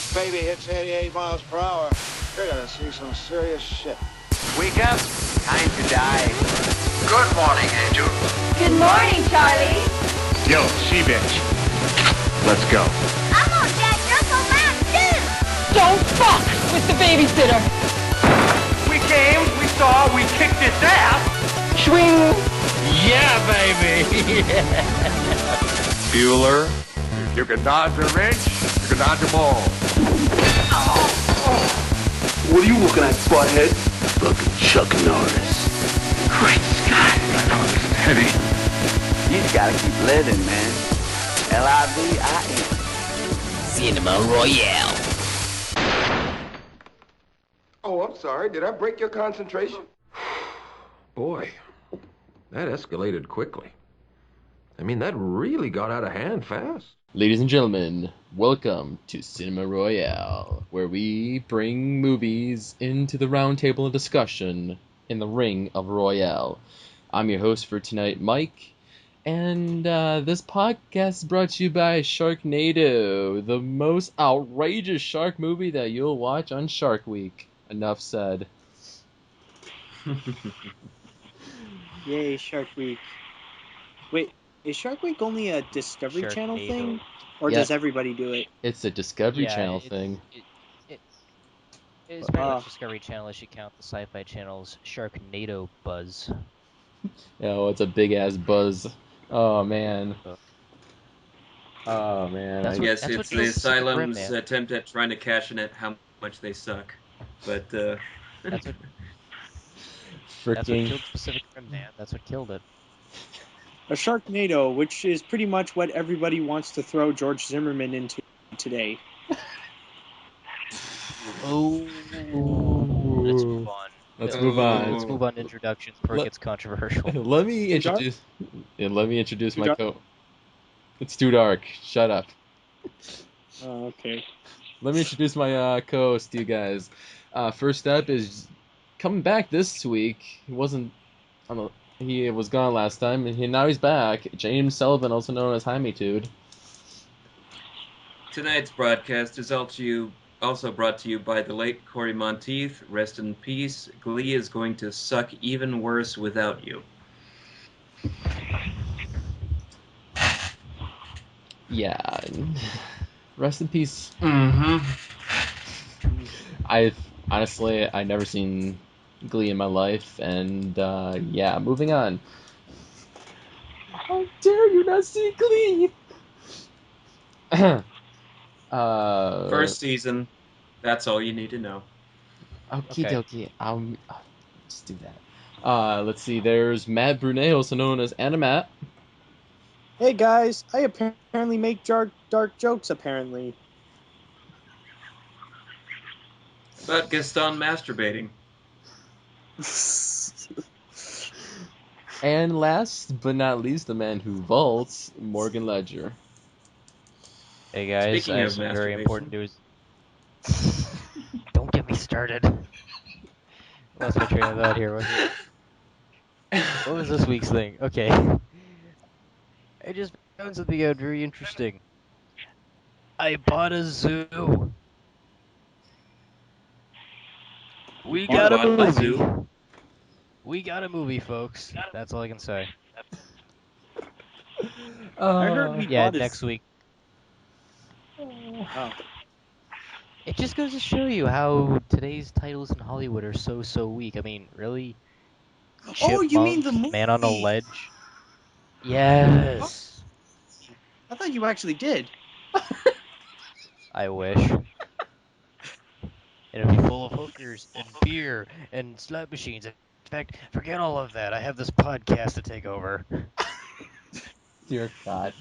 this baby hits 88 miles per hour, you're gonna see some serious shit. Wake up! Time to die. Good morning, Angel. Good morning, Charlie. Yo, she-bitch. Let's go. I'm on Dad's Uncle Mac, too. Don't fuck with the babysitter. We came, we saw, we kicked its ass. Swing. Yeah, baby. Bueller, you can dodge a wrench, you can dodge a ball. What are you looking at, spothead? Fucking Chuck Norris. Great Scott. I know this is heavy. You just gotta keep living, man. L-I-V-I-N. Cinema Royale. Oh, I'm sorry. Did I break your concentration? Boy, that escalated quickly. I mean, that really got out of hand fast. Ladies and gentlemen, welcome to Cinema Royale, where we bring movies into the round table of discussion in the ring of Royale. I'm your host for tonight, Mike, and this podcast is brought to you by Sharknado, the most outrageous shark movie that you'll watch on Shark Week. Enough said. Yay, Shark Week. Wait, is Shark Week only a Discovery Channel thing? Or does everybody do it? It's a Discovery Channel thing. It's very much Discovery Channel if you count the Sci-Fi Channel's Sharknado buzz. Oh, it's a big-ass buzz. Oh, man. Oh, man. Yes, it's the Asylum's attempt at trying to cash in at how much they suck. But, That's what killed Pacific Rim, man. That's what killed it. A Sharknado, which is pretty much what everybody wants to throw George Zimmerman into today. Oh, let's move on. Let's move on. Let's move on to introductions before it gets controversial. Let me introduce my co. It's too dark. Shut up. Oh, okay. Let me introduce my co-host to you guys. First up is coming back this week. He was gone last time, and now he's back. James Sullivan, also known as Jaime-tude. Tonight's broadcast is also brought to you by the late Corey Monteith. Rest in peace. Glee is going to suck even worse without you. Yeah. Rest in peace. Mm-hmm. I never seen Glee in my life, and yeah, moving on. How dare you not see Glee? First season. That's all you need to know. Okie dokie. I'll just do that. Let's see. There's Matt Brunet, also known as Animat. Hey guys, I apparently make dark jokes, apparently. About Gaston masturbating. And last but not least, the man who vaults, Morgan Ledger. Hey guys, Speaking I of have some very masturbation. important news. Don't get me started. Lost my train of thought here. What was this week's thing? Okay. I just found something out very interesting. I bought a zoo. We got a movie. We got a movie, folks. That's all I can say. I heard we bought next week. Oh. It just goes to show you how today's titles in Hollywood are so weak. I mean, really? Oh, you mean the Chipmunk, movie? Man on a Ledge? Yes. I thought you actually did. I wish. It'll be full of hookers and beer and slot machines. In fact, forget all of that. I have this podcast to take over. Dear God.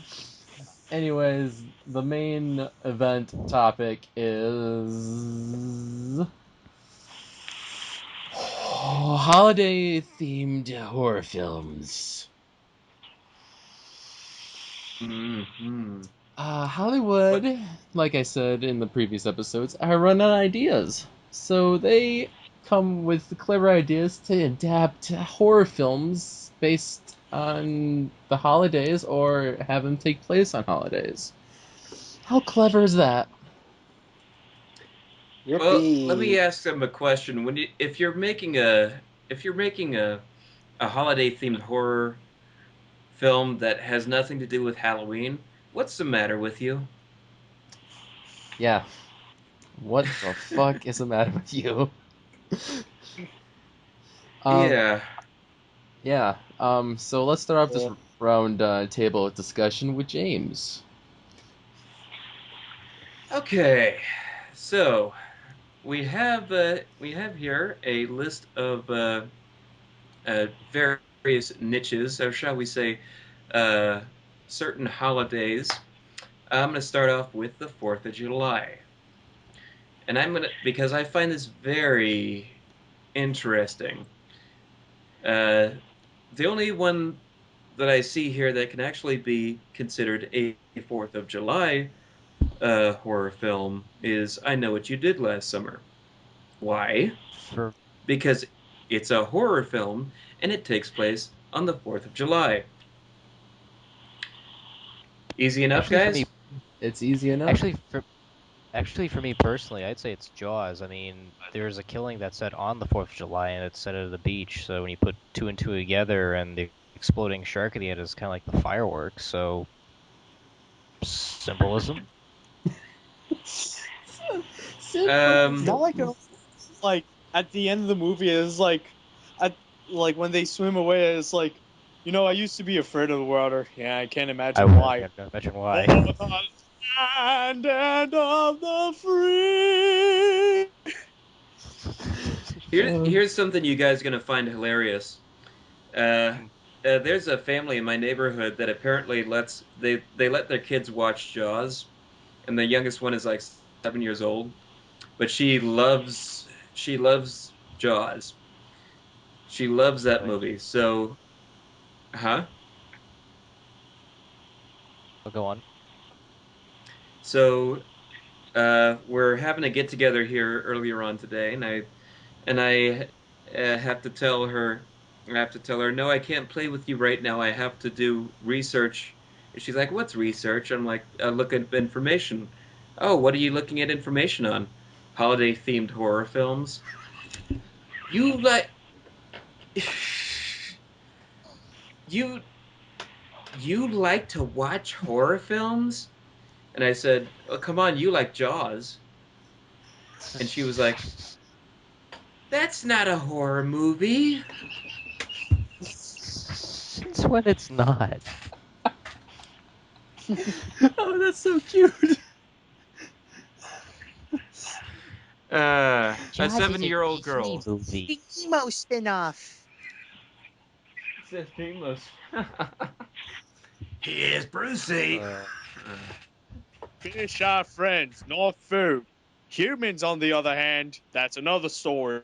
Anyways, the main event topic is holiday-themed horror films. Mm-hmm. Hollywood, like I said in the previous episodes, are running out of ideas. So they come with clever ideas to adapt horror films based on the holidays or have them take place on holidays. How clever is that? Well, let me Yippee. ask them a question. If you're making a holiday themed horror film that has nothing to do with Halloween, what's the matter with you? Yeah. What the fuck is the matter with you? Um, Yeah. yeah. So let's start off this round table discussion with James. Okay. So we have here a list of various niches, or shall we say, uh, certain holidays. I'm going to start off with the 4th of July. And because I find this very interesting. Uh, the only one that I see here that can actually be considered a 4th of July horror film is I Know What You Did Last Summer. Why? For Because it's a horror film and it takes place on the 4th of July. Easy enough, actually for guys? me, It's easy enough. actually for me personally, I'd say it's Jaws. I mean, there's a killing that's set on the 4th of July and it's set at the beach. So when you put two and two together and the exploding shark at the end is kind of like the fireworks. So symbolism. Not like like at the end of the movie is like like when they swim away it's like, you know, I used to be afraid of the water. Yeah, I can't imagine why. Can't imagine why. Oh, the land and of the free. Here's something you guys are going to find hilarious. There's a family in my neighborhood that apparently they let their kids watch Jaws, and the youngest one is like 7 years old, but she loves Jaws. She loves that Really? movie. So, huh? I'll go on. So we're having a get together here earlier on today, and I have to tell her, no, I can't play with you right now. I have to do research. And she's like, what's research? I'm like, looking at information. Oh, what are you looking at information on? Holiday themed horror films. You like you you like to watch horror films? And I said, oh, come on, you like Jaws. And she was like, that's not a horror movie. Since when it's not? Oh, that's so cute. A Jaws is a 7-year-old Disney girl. movie. Emo spin-off. Says painless. Here's Brucey. Fish are friends, not food. Humans, on the other hand, that's another story.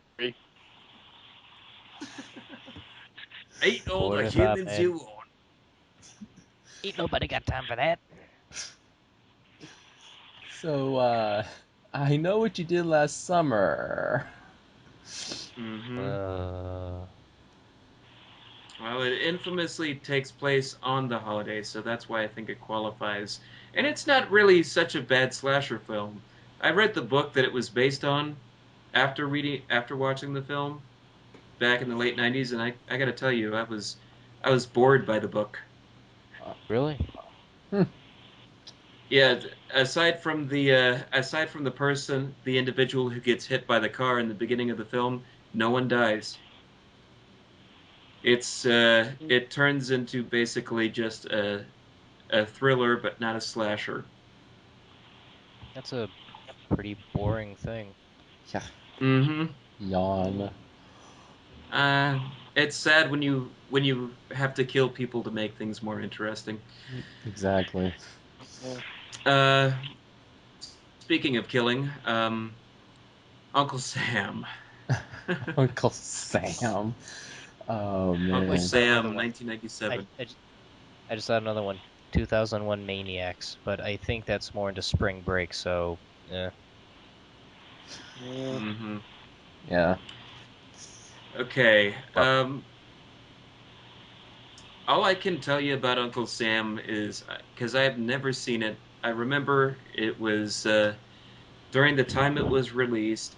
Ain't all the What if I, humans man? you want. Ain't nobody got time for that. So, I know what you did last summer. Mm-hmm. Uh, Well, it infamously takes place on the holidays, so that's why I think it qualifies. And it's not really such a bad slasher film. I read the book that it was based on after watching the film back in the late '90s, and I got to tell you, I was bored by the book. really? Yeah, aside from the individual who gets hit by the car in the beginning of the film, no one dies. It turns into basically just a thriller, but not a slasher. That's a pretty boring thing. Yeah. Mm-hmm. Yawn. It's sad when you have to kill people to make things more interesting. Exactly. Uh, Speaking of killing, Uncle Sam. Uncle Sam. Oh Uncle I man. saw another Sam, one. 1997. I just saw another one. 2001 Maniacs, but I think that's more into spring break, so yeah. Mm-hmm. Yeah. Okay. But All I can tell you about Uncle Sam is because I have never seen it. I remember during the time it was released,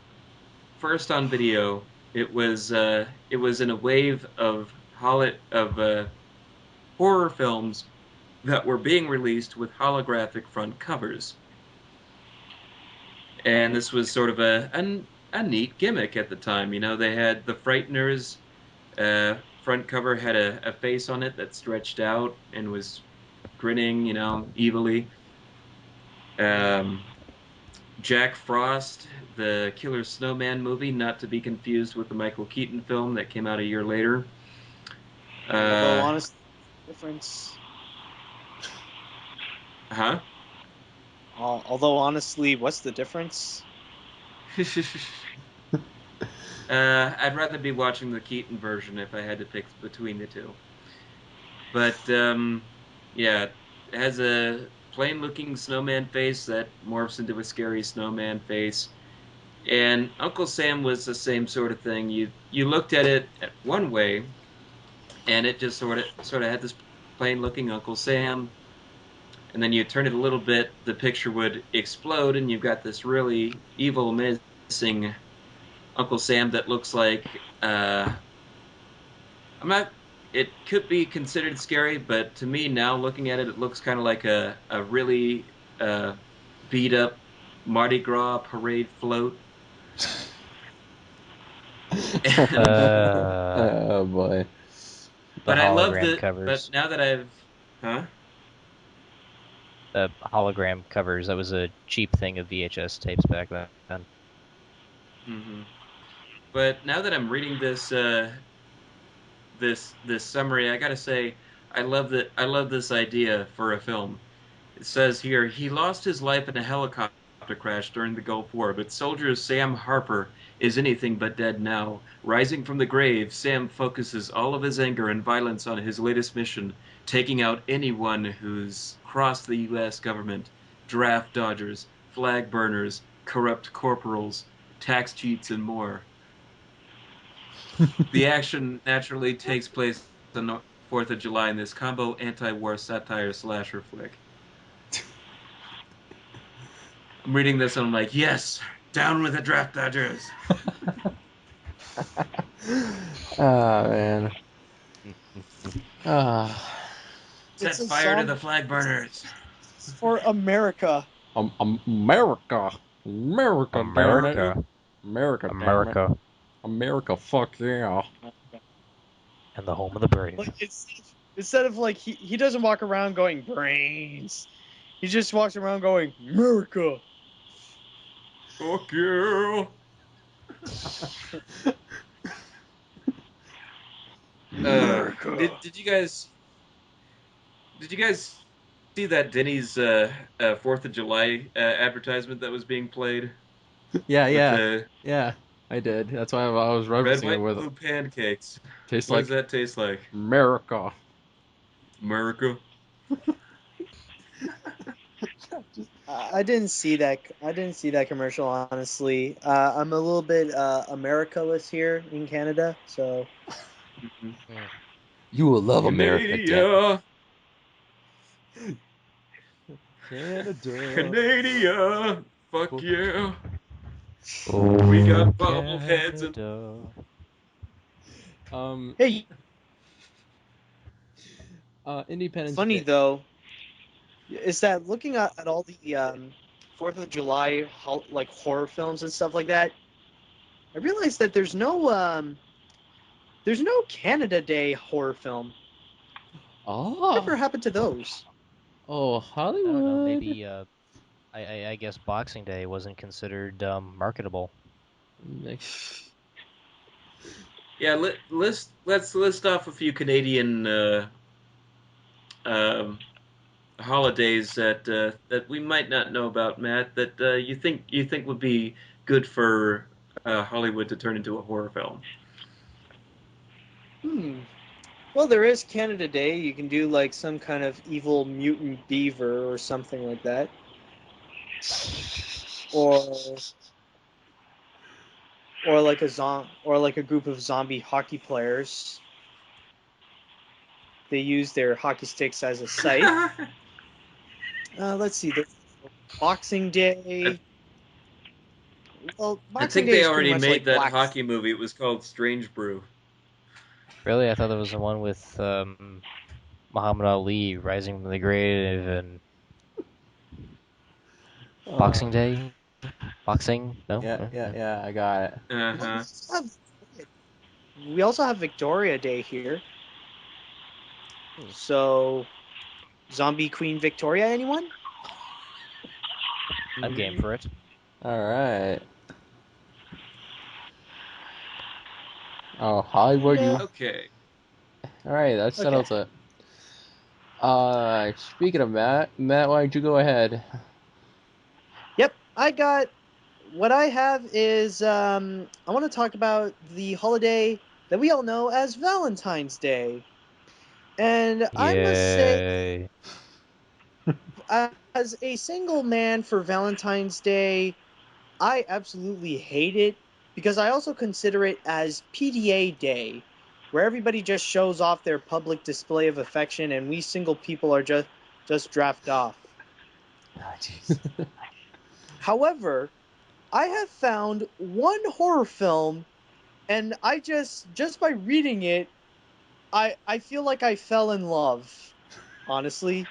first on video, it was in a wave of horror films that were being released with holographic front covers. And this was sort of a neat gimmick at the time. You know, they had the Frighteners front cover had a face on it that stretched out and was grinning, you know, evilly. Jack Frost, the Killer Snowman movie, not to be confused with the Michael Keaton film that came out a year later. Although, honestly, difference. Huh? Although, honestly, what's the difference? I'd rather be watching the Keaton version if I had to pick between the two. But, yeah, it has a plain-looking snowman face that morphs into a scary snowman face. And Uncle Sam was the same sort of thing. You looked at it one way, and it just sort of had this plain-looking Uncle Sam. And then you turn it a little bit, the picture would explode, and you've got this really evil, menacing Uncle Sam that looks like I'm not. It could be considered scary, but to me now, looking at it, it looks kind of like a really beat up Mardi Gras parade float. Oh boy. But I love hologram the. But covers. now that I've, huh? The hologram covers. That was a cheap thing of VHS tapes back then. Mm-hmm. But now that I'm reading this this summary, I gotta say, I love that. I love this idea for a film. It says here, he lost his life in a helicopter crash during the Gulf War, but soldier Sam Harper is anything but dead now. Rising from the grave, Sam focuses all of his anger and violence on his latest mission, taking out anyone who's crossed the U.S. government, draft dodgers, flag burners, corrupt corporals, tax cheats, and more. The action naturally takes place on the 4th of July in this combo anti-war satire slasher flick. I'm reading this and I'm like, yes, down with the draft dodgers. Ah, man. Set It's a fire to the zombie flag burners. for America. America. America, damn it. America. America, damn it. America. America, fuck yeah. And the home of the brave. Like instead of like he doesn't walk around going brains. He just walks around going America. Fuck yeah. Did you guys see that Denny's 4th of July advertisement that was being played? Yeah, With yeah. the Yeah, I did. That's why I was red, referencing it white, with blue pancakes. tastes What like does that taste like? America. America. I didn't see that. I didn't see that commercial. Honestly, I'm a little bit America-less here in Canada, so. Mm-hmm. You will love America, damn Canada. Canada. Canada. Fuck yeah. Oh, We got bobbleheads and Hey, Independence funny Day. though, is that looking at all the 4th of July like horror films and stuff like that, I realized that there's no Canada Day horror film. Oh. Whatever happened to those? Oh, I don't know. Hollywood. Maybe I guess Boxing Day wasn't considered marketable. yeah. Let's list off a few Canadian um, holidays that we might not know about, Matt. That you think would be good for Hollywood to turn into a horror film. Well, there is Canada Day. You can do like some kind of evil mutant beaver or something like that. Or like or like a group of zombie hockey players. They use their hockey sticks as a scythe. Let's see. There's Boxing Day. Well, I Boxing think Day they is pretty already much made like that Black. hockey movie. It was called Strange Brew. Really, I thought that was the one with Muhammad Ali rising from the grave and Boxing Day. Boxing? No. Yeah. I got it. Uh-huh. We also have Victoria Day here. So, Zombie Queen Victoria, anyone? I'm game for it. All right. Oh, Hollywood, Yeah. you. Okay. All right, that Okay. settles it. Speaking of Matt, why don't you go ahead? Yep, I got. What I have is I want to talk about the holiday that we all know as Valentine's Day. And I must say, Yay. as a single man for Valentine's Day, I absolutely hate it because I also consider it as PDA Day, where everybody just shows off their public display of affection and we single people are just draft off. Ah, jeez. However, I have found one horror film and I just by reading it, I feel like I fell in love. Honestly,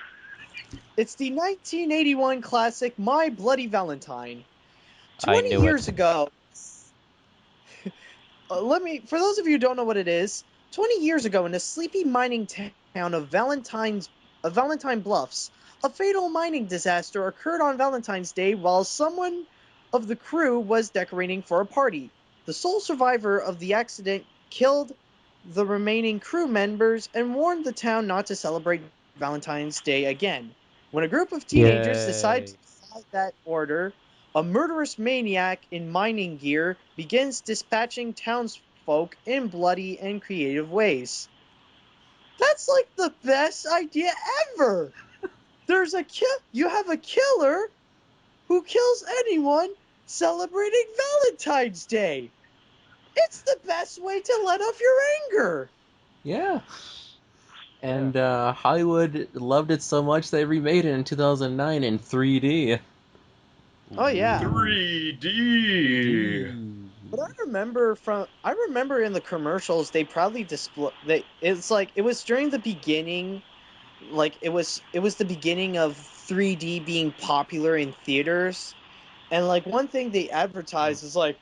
it's the 1981 classic My Bloody Valentine. I 20 knew years it. ago, for those of you who don't know what it is, 20 years ago in the sleepy mining town of Valentine Bluffs, a fatal mining disaster occurred on Valentine's Day while someone of the crew was decorating for a party. The sole survivor of the accident killed the remaining crew members and warned the town not to celebrate Valentine's Day again. When a group of teenagers decide to Yay. defy that order, a murderous maniac in mining gear begins dispatching townsfolk in bloody and creative ways. That's like the best idea ever! You have a killer who kills anyone celebrating Valentine's Day! It's the best way to let off your anger! Yeah. And Hollywood loved it so much they remade it in 2009 in 3D. Oh yeah. 3D. But I remember in the commercials they proudly display it was during the beginning, like it was the beginning of 3D being popular in theaters, and like one thing they advertise is like,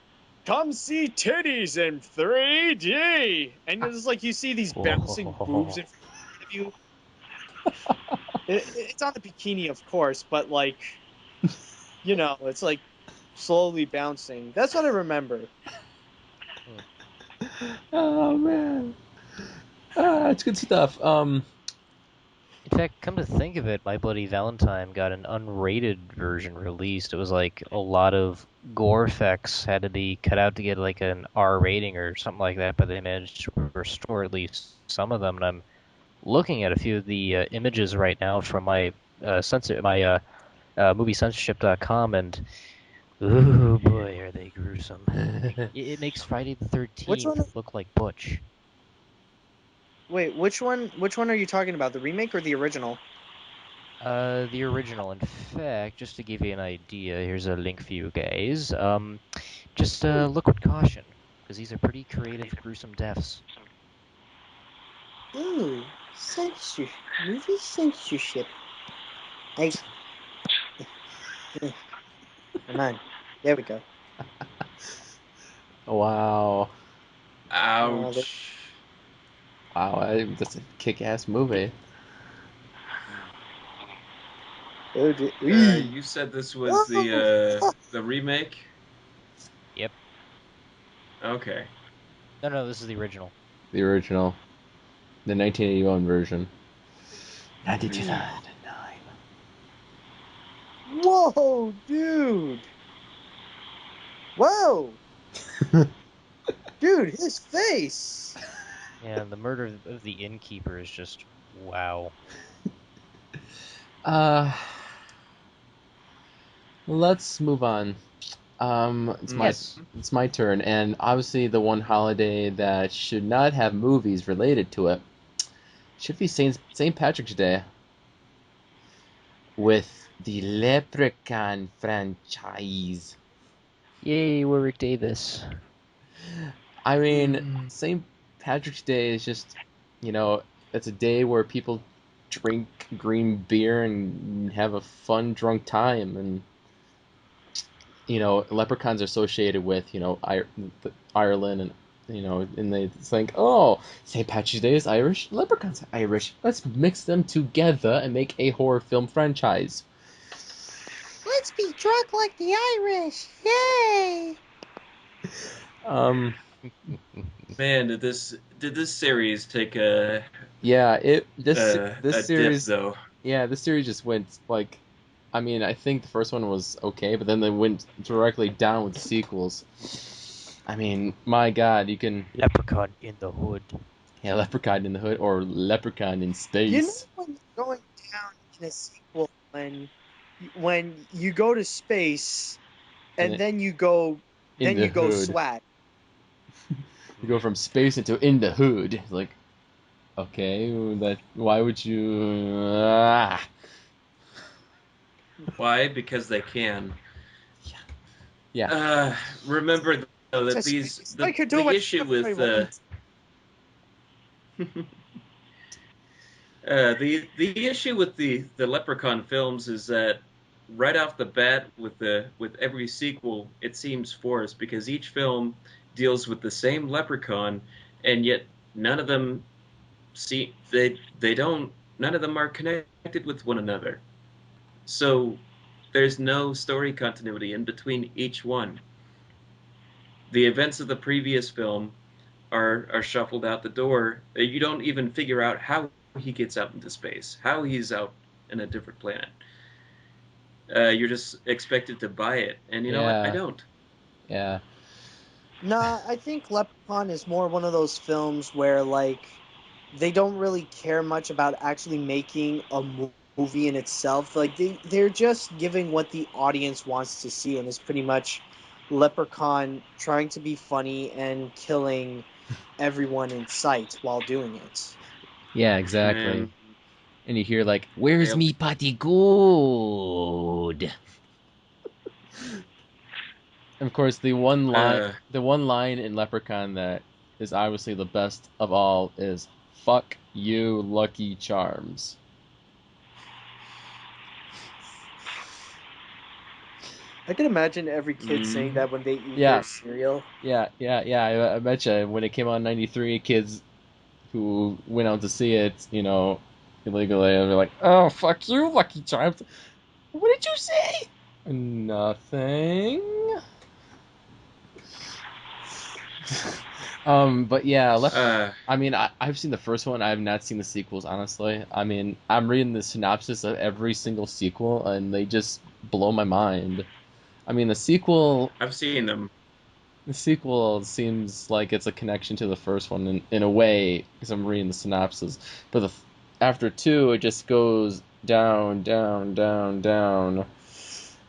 come see titties in 3D, and it's like you see these bouncing boobs in front of you. It's on a bikini, of course, but like, it's like slowly bouncing. That's what I remember. Oh man. It's good stuff. In fact, come to think of it, My Bloody Valentine got an unrated version released. It was like a lot of gore effects had to be cut out to get like an R rating or something like that, but they managed to restore at least some of them. And I'm looking at a few of the images right now from my moviecensorship.com, and ooh boy, are they gruesome! It makes Friday the Which one? 13th look like Butch. Wait, which one? Which one are you talking about? The remake or the original? The original. In fact, just to give you an idea, here's a link for you guys. Just look with caution, because these are pretty creative, gruesome deaths. Ooh, movie censorship. I come on, there we go. Wow. Ouch. Wow, that's a kick-ass movie. You said this was the remake? Yep. Okay. No, this is the original. The original. The 1981 version. 1999. Whoa, dude! Whoa, dude, his face. Yeah, the murder of the innkeeper is just wow. Uh, let's move on. Yes. It's my turn, and obviously the one holiday that should not have movies related to it should be St. Patrick's Day with the Leprechaun franchise. Yay, Warwick Davis. I mean, St. Patrick's Day is just, it's a day where people drink green beer and have a fun drunk time, and leprechauns are associated with Ireland, and and they think, oh, St. Patrick's Day is Irish, leprechauns are Irish. Let's mix them together and make a horror film franchise. Let's be drunk like the Irish. Yay! Man, did this series take a this series dip though? Yeah, this series just went like, I mean, I think the first one was okay, but then they went directly down with the sequels. I mean, my God, you can Leprechaun in the Hood. Yeah, Leprechaun in the Hood or Leprechaun in Space. You know when you're going down in a sequel when you go to space and then you go hood. swag. You go from space into in the hood. It's like, okay, why would you? Why? Because they can. Yeah. Remember though that the issue with the issue with the Leprechaun films is that right off the bat with every sequel it seems forced because each film deals with the same leprechaun and yet none of them none of them are connected with one another. So there's no story continuity in between each one. The events of the previous film are shuffled out the door. You don't even figure out how he gets out into space, how he's out in a different planet. You're just expected to buy it, and you know what? I don't. Yeah. Nah, I think Leprechaun is more one of those films where they don't really care much about actually making a movie in itself. Like they're just giving what the audience wants to see, and it's pretty much Leprechaun trying to be funny and killing everyone in sight while doing it. Yeah, exactly. Man. And you hear like, "Where's me potty good?" And of course, the one line in Leprechaun that is obviously the best of all is "Fuck you, Lucky Charms." I can imagine every kid saying that when they eat their cereal. Yeah. I bet you when it came out in '93, kids who went out to see it, illegally, they're like, "Oh, fuck you, Lucky Charms." What did you say? Nothing. But yeah, I mean, I've seen the first one. I have not seen the sequels, honestly. I mean, I'm reading the synopsis of every single sequel, and they just blow my mind. I mean, the sequel... I've seen them. The sequel seems like it's a connection to the first one in a way, because I'm reading the synopsis. But after 2, it just goes down, down, down, down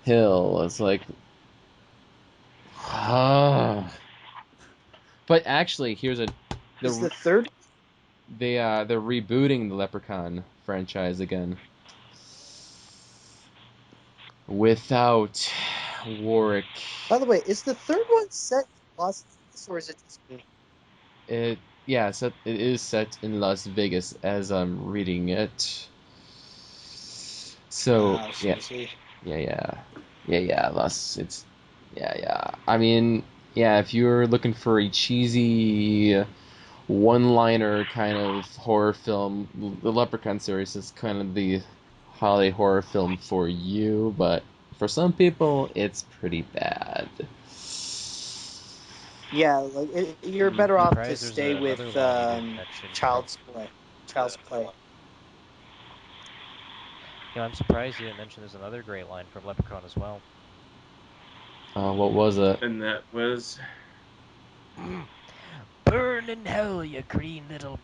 hill. It's like... But actually, here's Is the third? They're rebooting the Leprechaun franchise again. Without Warwick. By the way, is the third one set in Las Vegas or is it just me? It is set in Las Vegas as I'm reading it. So I mean, if you're looking for a cheesy one-liner kind of horror film, the Leprechaun series is kind of the holiday horror film for you, but for some people, it's pretty bad. Yeah, you're better off to stay with Child's Play. Child's Play. I'm surprised you didn't mention there's another great line from Leprechaun as well. What was it? And that was... Burn in hell, you little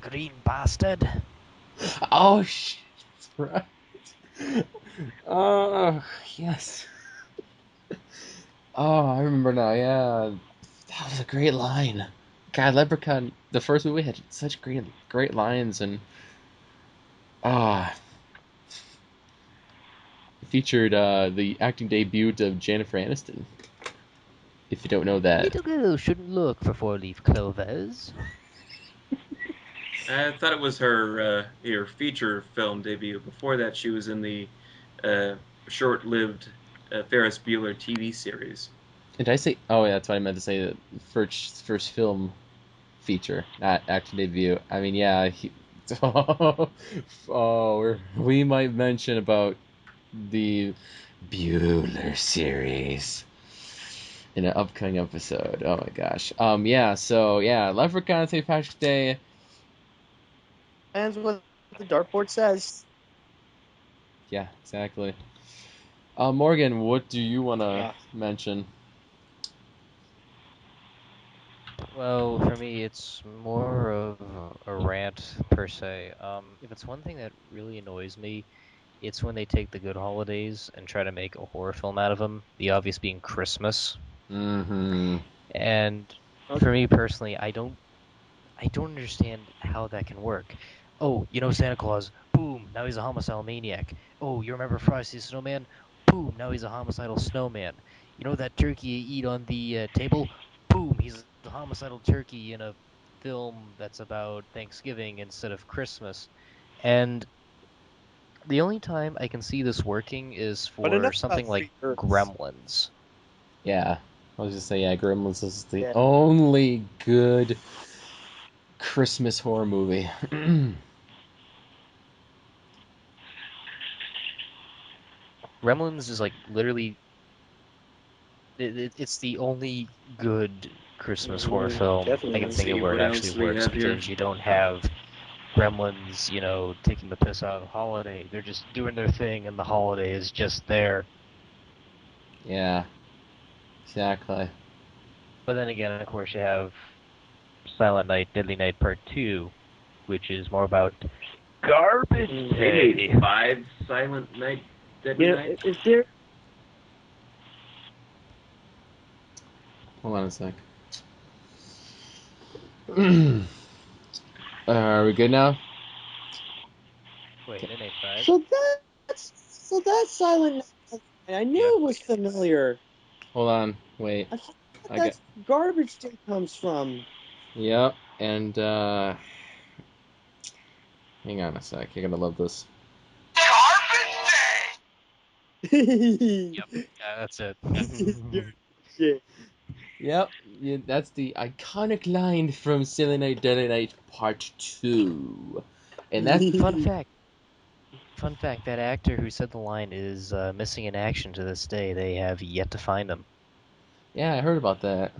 green bastard. Oh, shit. That's right. Oh, yes. Oh, I remember now, yeah. That was a great line. God, Leprechaun, the first movie had such great lines, and... featured the acting debut of Jennifer Aniston. if you don't know that. Little girls shouldn't look for four-leaf clovers. I thought it was her feature film debut. Before that, she was in the short-lived Ferris Bueller TV series. Did I say? Oh, yeah, that's what I meant to say. The first film feature, not action debut. I mean, yeah. We might mention about the Bueller series in an upcoming episode. Oh my gosh. Yeah. So yeah, Leprechaun St. Patrick's Day. And what the dartboard says. Yeah, exactly. Morgan, what do you want to mention? Well, for me, it's more of a rant per se. If it's one thing that really annoys me, it's when they take the good holidays and try to make a horror film out of them. The obvious being Christmas. Mm-hmm. And for me personally, I don't understand how that can work. Oh, you know Santa Claus. Boom, now he's a homicidal maniac. Oh, you remember Frosty the Snowman? Boom, now he's a homicidal snowman. You know that turkey you eat on the table? Boom, he's a homicidal turkey in a film that's about Thanksgiving instead of Christmas. And the only time I can see this working is for something like Gremlins. Yeah, I was just saying, yeah, Gremlins is the only good Christmas horror movie. Gremlins is like literally it's the only good Christmas horror film I can think of where it actually works because you don't have Gremlins, taking the piss out of the holiday. They're just doing their thing, and the holiday is just there. Yeah, exactly. But then again, of course, you have Silent Night, Deadly Night Part 2, which is more about garbage day. 5 Silent Night, Deadly Night. Is there... Hold on a sec. Are we good now? Wait, Midnight 5? So that's Silent Night. I knew it was familiar. Hold on, wait. I thought that's Garbage Day comes from. Yep, and hang on a sec. You're gonna love this. Yep, yeah, that's it. Yep, that's the iconic line from Silent Night, Deadly Night Part 2. And that Fun fact, that actor who said the line is missing in action to this day. They have yet to find him. Yeah, I heard about that.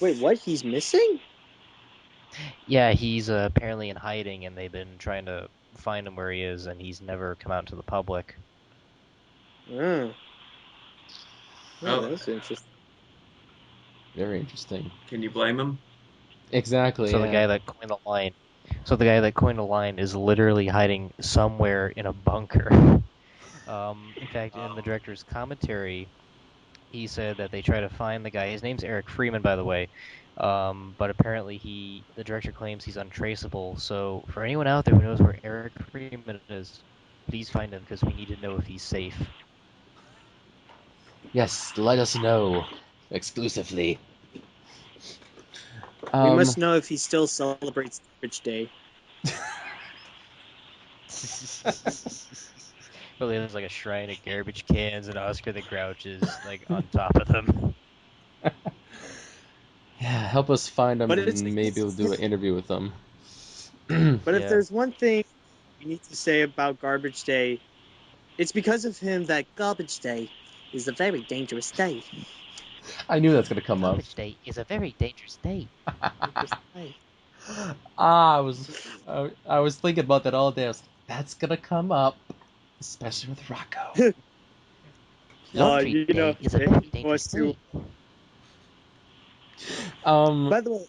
Wait, what? He's missing? Yeah, he's apparently in hiding, and they've been trying to find him where he is, and he's never come out to the public. Oh, that's interesting. Very interesting. Can you blame him? Exactly. So the guy that coined the line is literally hiding somewhere in a bunker. In fact, in the director's commentary, he said that they try to find the guy. His name's Eric Freeman, by the way. But apparently the director claims he's untraceable. So for anyone out there who knows where Eric Freeman is, please find him because we need to know if he's safe. Yes, let us know exclusively. We must know if he still celebrates Garbage Day. Probably there's like a shrine of garbage cans and Oscar the Grouch is like on top of them. Yeah, help us find them, But and maybe we'll do an interview with them. But if there's one thing we need to say about Garbage Day, it's because of him that Garbage Day is a very dangerous day. I knew that's gonna come up. Garbage Day is a very dangerous day. I was thinking about that all day. I was like, that's gonna come up, especially with Rocco. Laundry Day is a very dangerous day. By the way,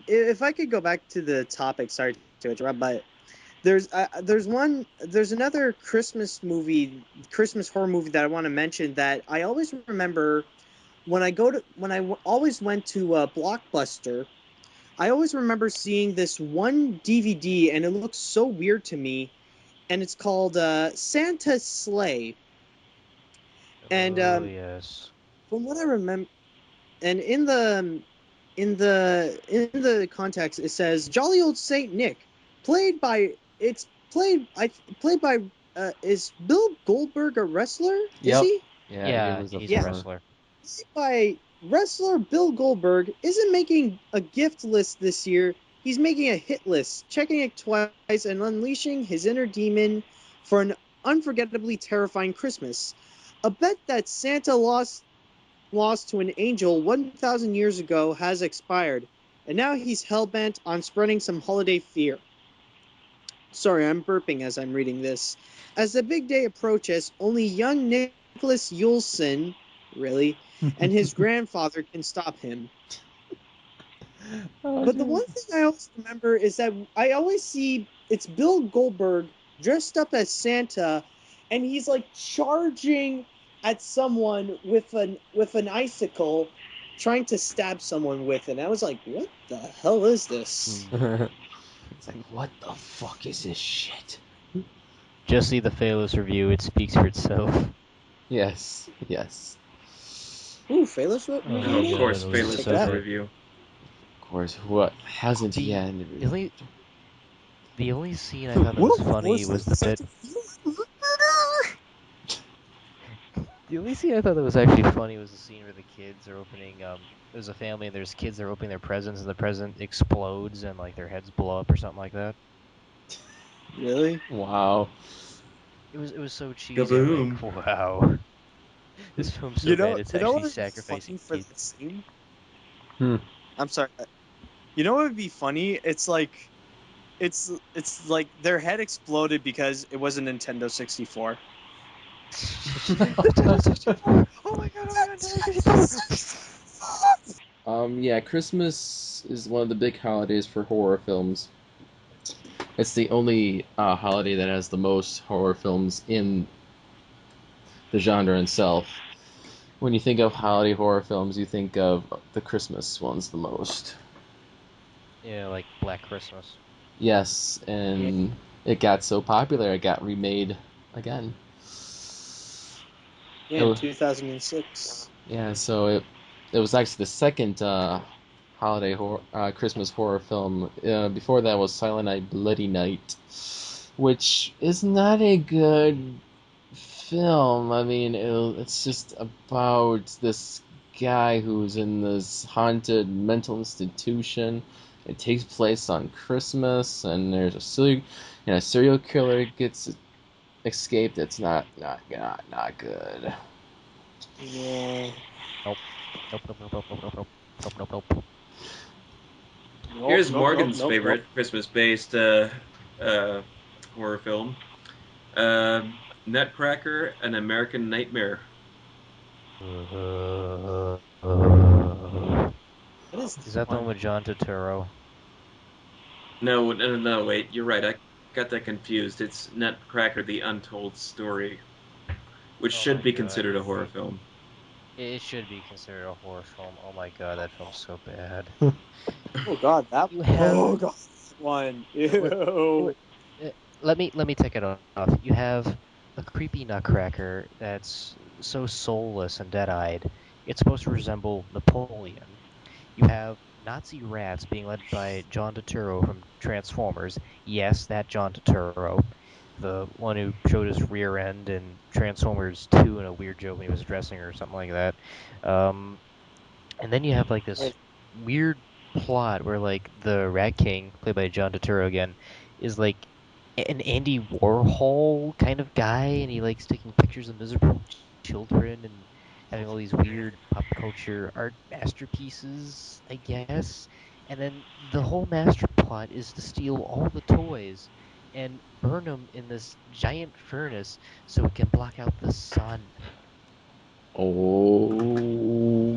if I could go back to the topic, sorry to interrupt, but there's another Christmas horror movie that I want to mention that I always remember when I always went to Blockbuster. I always remember seeing this one DVD, and it looks so weird to me, and it's called Santa's Sleigh. And yes. from what I remember, and in the context, it says "Jolly Old Saint Nick," played by is Bill Goldberg a wrestler? Is Yep. he? Yeah, he was a he's a former. wrestler. By wrestler Bill Goldberg isn't making a gift list this year. He's making a hit list, checking it twice and unleashing his inner demon for an unforgettably terrifying Christmas. A bet that Santa lost to an angel 1,000 years ago has expired, and now he's hell-bent on spreading some holiday fear. Sorry, I'm burping as I'm reading this. As the big day approaches, only young Nicholas Yulson, really, and his grandfather can stop him. But the one thing I always remember is that I always see it's Bill Goldberg dressed up as Santa, and he's like charging at someone with an icicle, trying to stab someone with it. And I was like, what the hell is this? It's like, what the fuck is this shit? Just see the Phalos review; it speaks for itself. Yes. Ooh, Phalos wrote Oh, review? Of course, God, Bayless Check has it a out. review. Of course, what hasn't he The had? the only scene I thought that was funny was the bit. The only scene I thought that was actually funny was the scene where the kids are opening. There's a family and there's kids that are opening their presents and the present explodes and like their heads blow up or something like that. Really? Wow. It was so cheesy. Kaboom. I'm like, wow. This film's so bad it's actually what would be sacrificing funny for kids. that scene? Hmm. I'm sorry. You know what would be funny? It's like their head exploded because it was a Nintendo 64. Nintendo 64! Oh my god, Nintendo 64! Yeah, Christmas is one of the big holidays for horror films. It's the only holiday that has the most horror films in the genre itself. When you think of holiday horror films, you think of the Christmas ones the most. Yeah, like Black Christmas. Yes, and it got so popular, it got remade again. Yeah, in 2006. Yeah, so it was actually the second Christmas horror film. Before that was Silent Night, Bloody Night, which is not a good film. I mean, it's just about this guy who's in this haunted mental institution. It takes place on Christmas, and there's a serial killer gets escaped. It's not good. Yeah. Nope. Nope. Here's Nope. Morgan's favorite Christmas-based horror film, Nutcracker: An American Nightmare. Is that the one with John Turturro? No, wait, you're right. I got that confused. It's Nutcracker: The Untold Story, which Oh should my be god. considered a horror film. It should be considered a horror film. Oh my god, that film's so bad. Oh god, that You have oh god, that one. Ew. let me take it off. You have a creepy nutcracker that's so soulless and dead-eyed. It's supposed to resemble Napoleon. You have Nazi rats being led by John Turturro from Transformers. Yes, that John Turturro, the one who showed his rear end in Transformers 2 in a weird joke when he was dressing or something like that. And then you have like this weird plot where like the Rat King, played by John Turturro again, is like an Andy Warhol kind of guy, and he likes taking pictures of miserable children and having all these weird pop culture art masterpieces, I guess. And then the whole master plot is to steal all the toys and burn them in this giant furnace so it can block out the sun. Oh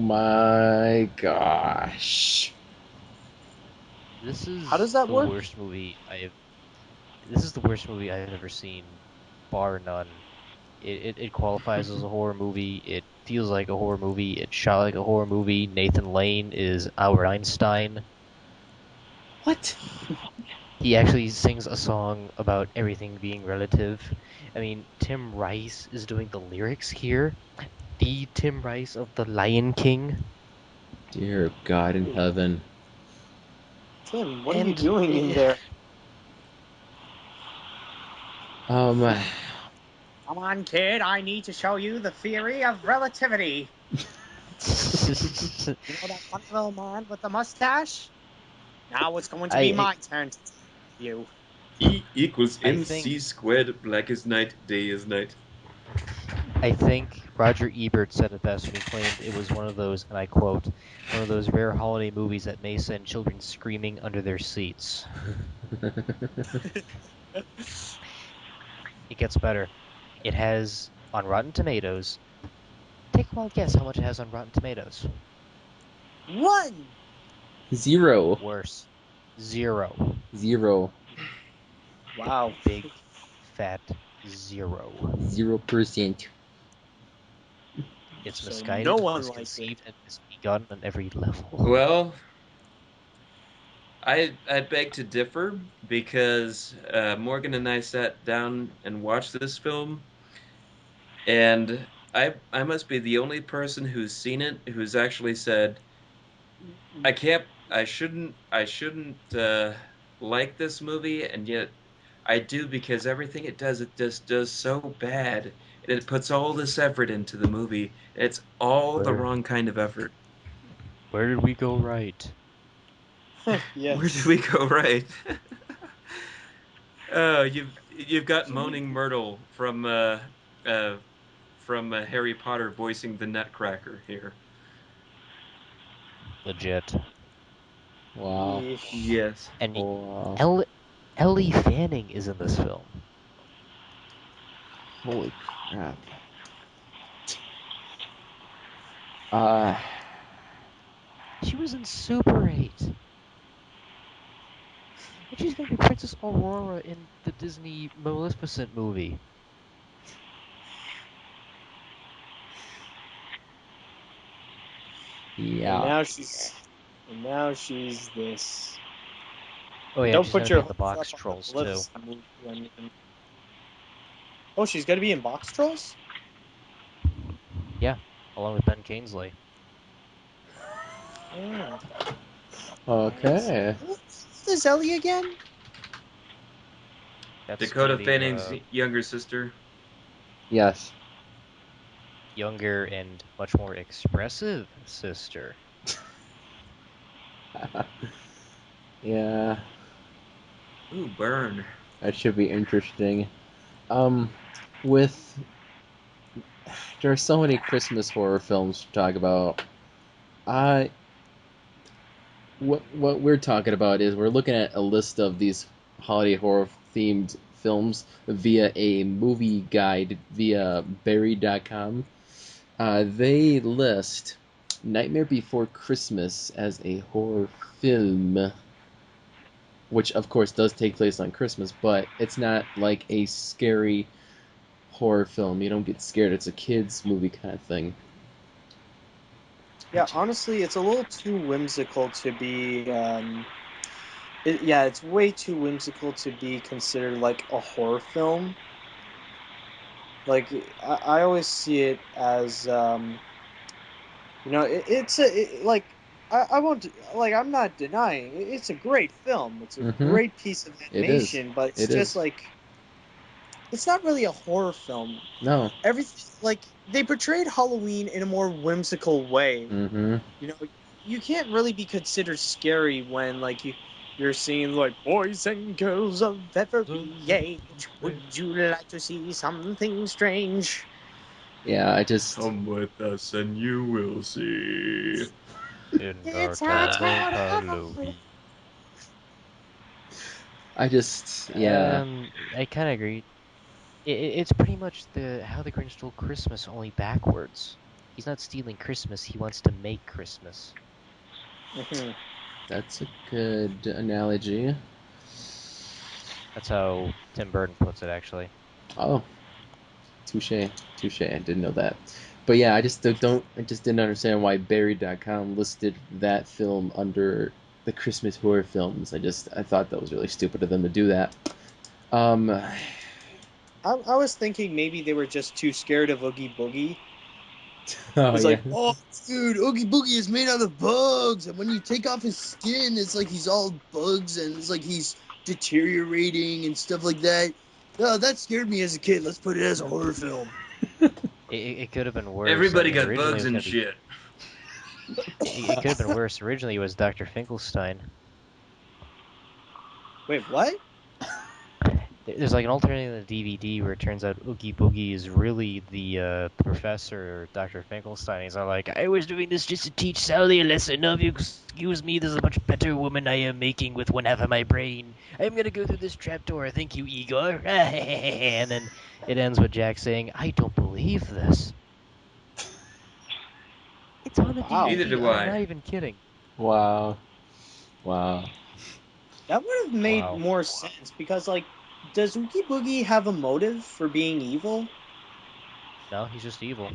my gosh. This is How does that the work? worst movie This is the worst movie I've ever seen, bar none. It qualifies as a horror movie. It feels like a horror movie. It's shot like a horror movie. Nathan Lane is Albert Einstein. What? He actually sings a song about everything being relative. I mean, Tim Rice is doing the lyrics here. The Tim Rice of The Lion King. Dear God in heaven. Tim, what are you doing in there? Um, Come on, kid, I need to show you the theory of relativity. You know that funny little man with the mustache? Now it's going to be my turn to you. E equals I MC squared, black is night, day is night. I think Roger Ebert said it best when he claimed it was one of those, and I quote, one of those rare holiday movies that may send children screaming under their seats. It gets better. It has, on Rotten Tomatoes, take a wild guess how much it has on Rotten Tomatoes. 1! 0. Worse. 0. 0. Wow. Big, fat 0. 0%. It's So misguided, no one likes misconceived, and misbegotten on every level. Well, I beg to differ because Morgan and I sat down and watched this film, and I must be the only person who's seen it who's actually said I shouldn't like this movie, and yet I do because everything it just does so bad, and it puts all this effort into the movie. It's all the wrong kind of effort. Where did we go right? Yes. Where did we go right? You've got Moaning Myrtle from Harry Potter voicing the Nutcracker here. Legit. Wow. Yes. And Wow. Ellie Fanning is in this film. Holy crap. She was in Super 8. And she's gonna be Princess Aurora in the Disney Maleficent movie. Yeah. And now she's this. Oh yeah, Don't she's put gonna be your in the hopes Box up on the Trolls too. Maleficent movie, I mean. Oh, she's gonna be in Box Trolls? Yeah, along with Ben Kingsley. Mm. Okay. Who's this Ellie again? That's Dakota gonna be Fanning's younger sister. Yes. younger and much more expressive sister. Yeah. Ooh, burn. That should be interesting. With there are so many Christmas horror films to talk about. What we're talking about is we're looking at a list of these holiday horror themed films via a movie guide via Berry.com. They list Nightmare Before Christmas as a horror film, which of course does take place on Christmas, but it's not like a scary horror film. You don't get scared. It's a kids movie kind of thing. Yeah, honestly, it's a little too whimsical to be. It's way too whimsical to be considered like a horror film. Like, I always see it as, like, I won't, like, I'm not denying it's a great film. It's a Mm-hmm. great piece of It is. animation, but it's It just is. like, it's not really a horror film. No. Everything, like, they portrayed Halloween in a more whimsical way. Mm-hmm. You know, you can't really be considered scary when like you're seeing like boys and girls of every age. Would you like to see something strange? Yeah, I just. Come with us and you will see. In our It's our town of town Halloween. Yeah. I kind of agree. It's pretty much how the Grinch stole Christmas, only backwards. He's not stealing Christmas; he wants to make Christmas. That's a good analogy. That's how Tim Burton puts it, actually. Oh, touche, touche. I didn't know that. But yeah, I just didn't understand why Barry.com listed that film under the Christmas horror films. I thought that was really stupid of them to do that. I was thinking maybe they were just too scared of Oogie Boogie. Oh, It's yeah. like, oh, dude, Oogie Boogie is made out of bugs, and when you take off his skin, it's like he's all bugs, and it's like he's deteriorating and stuff like that. Oh, that scared me as a kid. Let's put it as a horror film. It could have been worse. Everybody got Originally bugs it was and gonna be. shit. It could have been worse. Originally, it was Dr. Finkelstein. Wait, what? There's like an alternative DVD where it turns out Oogie Boogie is really the professor, Dr. Finkelstein. He's all like, I was doing this just to teach Sally a lesson. Of excuse me, there's a much better woman I am making with one half of my brain. I'm gonna go through this trapdoor. Thank you, Igor. And then it ends with Jack saying, I don't believe this. It's on the Wow. Neither DVD. do I'm I. not even kidding. Wow. That would have made Wow. more sense because, like, does Oogie Boogie have a motive for being evil? No, he's just evil.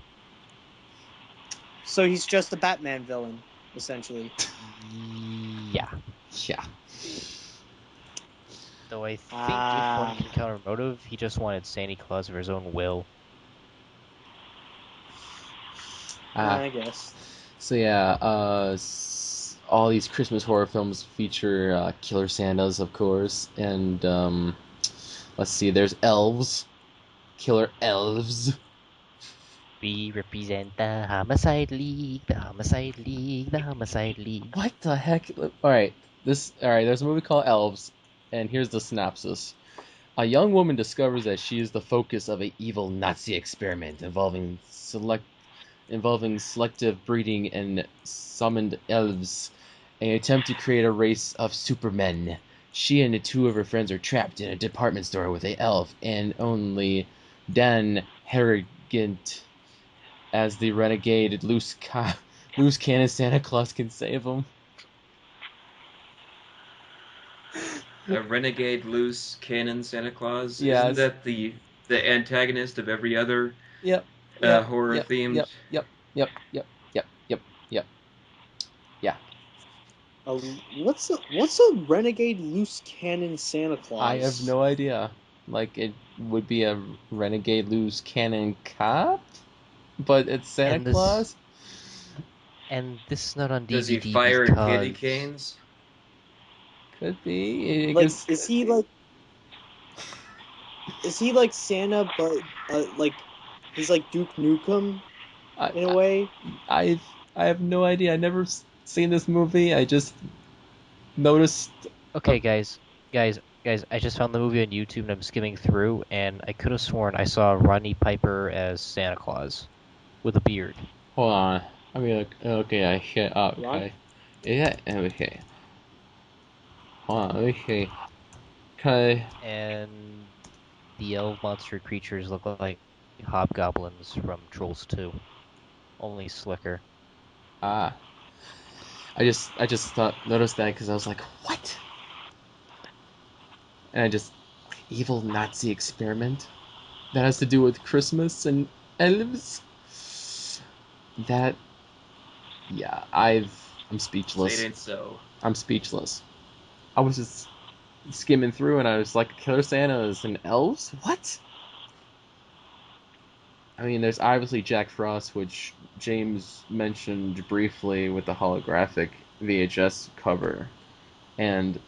So he's just a Batman villain, essentially. Yeah. Yeah. Though I think if one can count a motive, he just wanted Santa Claus of his own will. I guess. So yeah, all these Christmas horror films feature killer Santas, of course, and let's see, there's elves, killer elves. We represent the Homicide League, the Homicide League, the Homicide League. What the heck? All right, there's a movie called Elves, and here's the synopsis. A young woman discovers that she is the focus of an evil Nazi experiment involving selective breeding and summoned elves, an attempt to create a race of supermen. She and the two of her friends are trapped in a department store with an elf, and only Dan Harrogate as the renegade loose cannon Santa Claus can save them. A renegade loose cannon Santa Claus? Yes. Isn't that the antagonist of every other Yep. horror themed? Yep. Yeah. What's a renegade loose cannon Santa Claus? I have no idea. Like, it would be a renegade loose cannon cop, but it's Santa Claus. And this is not on DVD Does he fire because candy canes? Could be. Like, is he like Santa, but like he's like Duke Nukem in a way? I have no idea. I never seen this movie. I just noticed. Okay, guys, I just found the movie on YouTube and I'm skimming through, and I could have sworn I saw Rodney Piper as Santa Claus with a beard. Hold on. I mean, okay, I hit up. Okay. Yeah, okay. Hold on, okay. Okay. And the elf monster creatures look like hobgoblins from Trolls 2, only slicker. I just noticed that because I was like, what? And I just evil Nazi experiment that has to do with Christmas and elves. That, yeah, I'm speechless. Say it ain't so. I'm speechless. I was just skimming through and I was like, Killer Santas and elves? What? I mean, there's obviously Jack Frost, which James mentioned briefly with the holographic VHS cover. And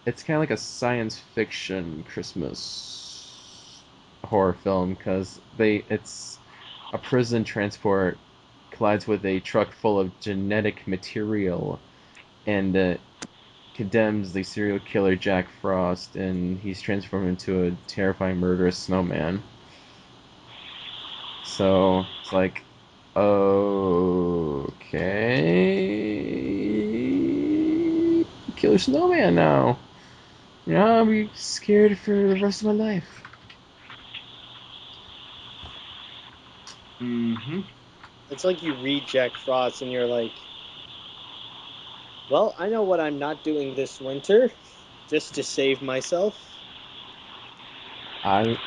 it's kind of like a science fiction Christmas horror film because it's a prison transport collides with a truck full of genetic material and condemns the serial killer Jack Frost, and he's transformed into a terrifying murderous snowman. So it's like, okay, killer snowman now. Yeah, I'll be scared for the rest of my life. Mm-hmm. It's like you read Jack Frost and you're like, well, I know what I'm not doing this winter, just to save myself. I'm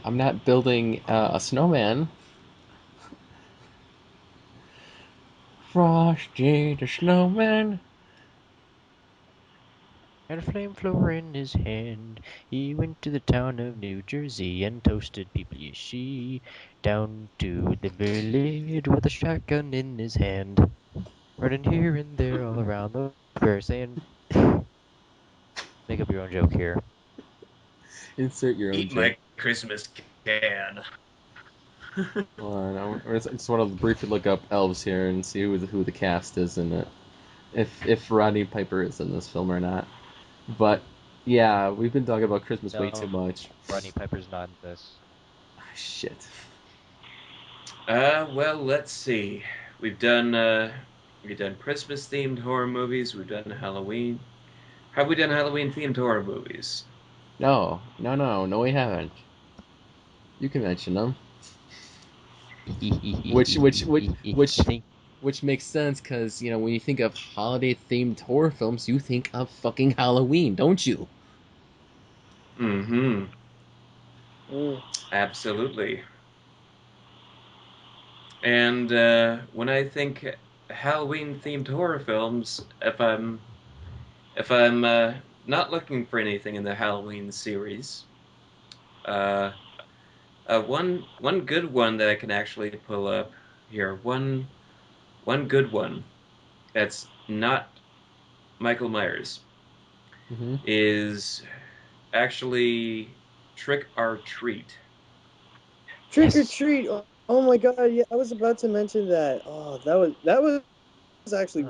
not building a snowman. Frosty the Snowman. and a flamethrower in his hand. He went to the town of New Jersey and toasted people, you see, down to the village with a shotgun in his hand, running here and there all around the square, saying, make up your own joke here. Insert your own Eat joke. my Christmas can. Hold on, I just want to briefly look up elves here and see who the cast is in it. If Rodney Piper is in this film or not. But yeah, we've been talking about Christmas way too much. Rodney Piper's not in this. Shit. Well, let's see. We've done Christmas themed horror movies. We've done Halloween. Have we done Halloween themed horror movies? No, we haven't. You can mention them. which makes sense because when you think of holiday themed horror films, you think of fucking Halloween, don't you? Mm-hmm. Absolutely. And when I think Halloween themed horror films, if I'm not looking for anything in the Halloween series, one good one that I can actually pull up here, one good one that's not Michael Myers is actually Trick or Treat. Trick or Treat. Oh my god, yeah, I was about to mention that. Oh, that was actually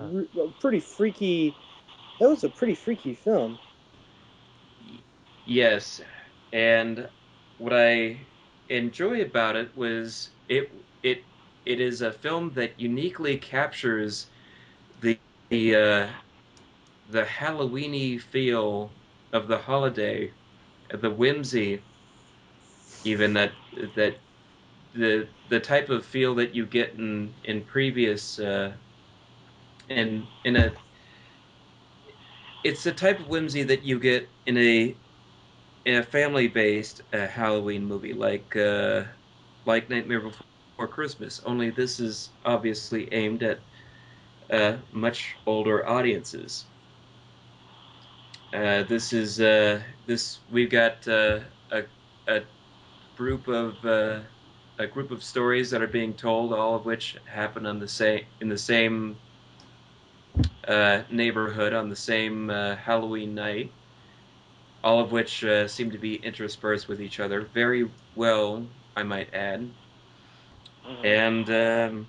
pretty freaky. That was a pretty freaky film. Yes, and what I enjoy about it was it is a film that uniquely captures the the uh, the Halloweeny feel of the holiday, the whimsy, even that the type of feel that you get in previous in a it's the type of whimsy that you get in a family-based Halloween movie like Nightmare Before Christmas. Only this is obviously aimed at much older audiences. This we've got a a group of stories that are being told, all of which happen on the same in the same neighborhood on the same Halloween night, all of which seem to be interspersed with each other very well, I might add. And there,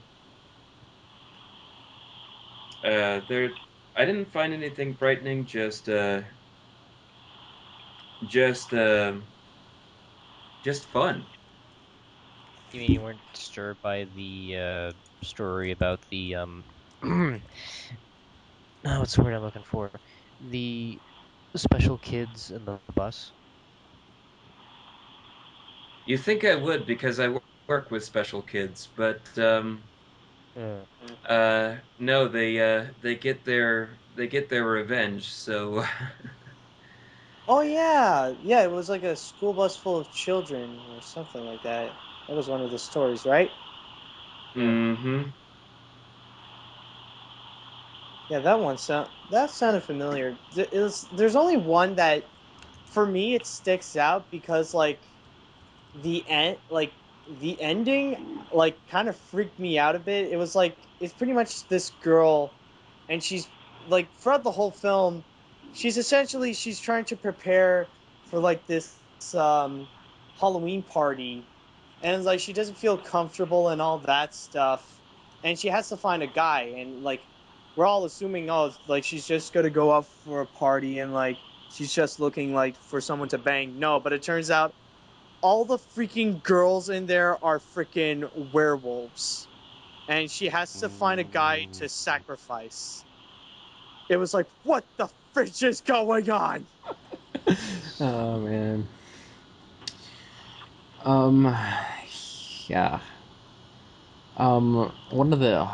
I didn't find anything frightening. Just, uh, just fun. You mean you weren't disturbed by the story about the what's the word I'm looking for? The special kids in the bus. You think I would because I work with special kids, but no, they get their revenge. So Oh yeah, yeah. It was like a school bus full of children or something like that. That was one of the stories, right? mm-hmm. Yeah, that sounded familiar. There's only one that, for me, it sticks out because the ending, kind of freaked me out a bit. It was like it's pretty much this girl, and she's throughout the whole film, she's trying to prepare for this um Halloween party, and it's like she doesn't feel comfortable and all that stuff, and she has to find a guy, and we're all assuming, oh, she's just gonna go up for a party, and she's just looking for someone to bang. No, but it turns out all the freaking girls in there are freaking werewolves, and she has to find a guy to sacrifice. It was like, what the fridge is going on? Oh man. Yeah. One of the,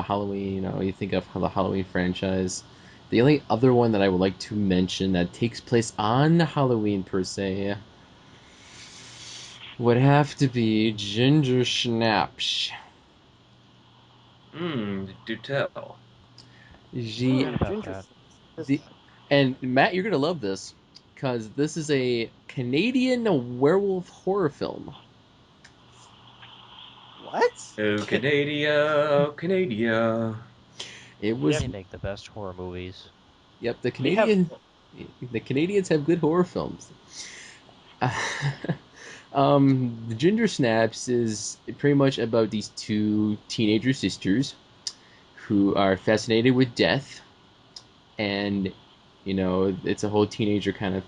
Halloween, you think of the Halloween franchise. The only other one that I would like to mention that takes place on Halloween per se would have to be Ginger Snaps. Do tell. G Forgot about that. the And Matt, you're gonna love this because this is a Canadian werewolf horror film. What? Oh, Canada, oh, Canada. It was. They make the best horror movies. Yep, We have. the Canadians have good horror films. The Ginger Snaps is pretty much about these two teenager sisters who are fascinated with death, and it's a whole teenager kind of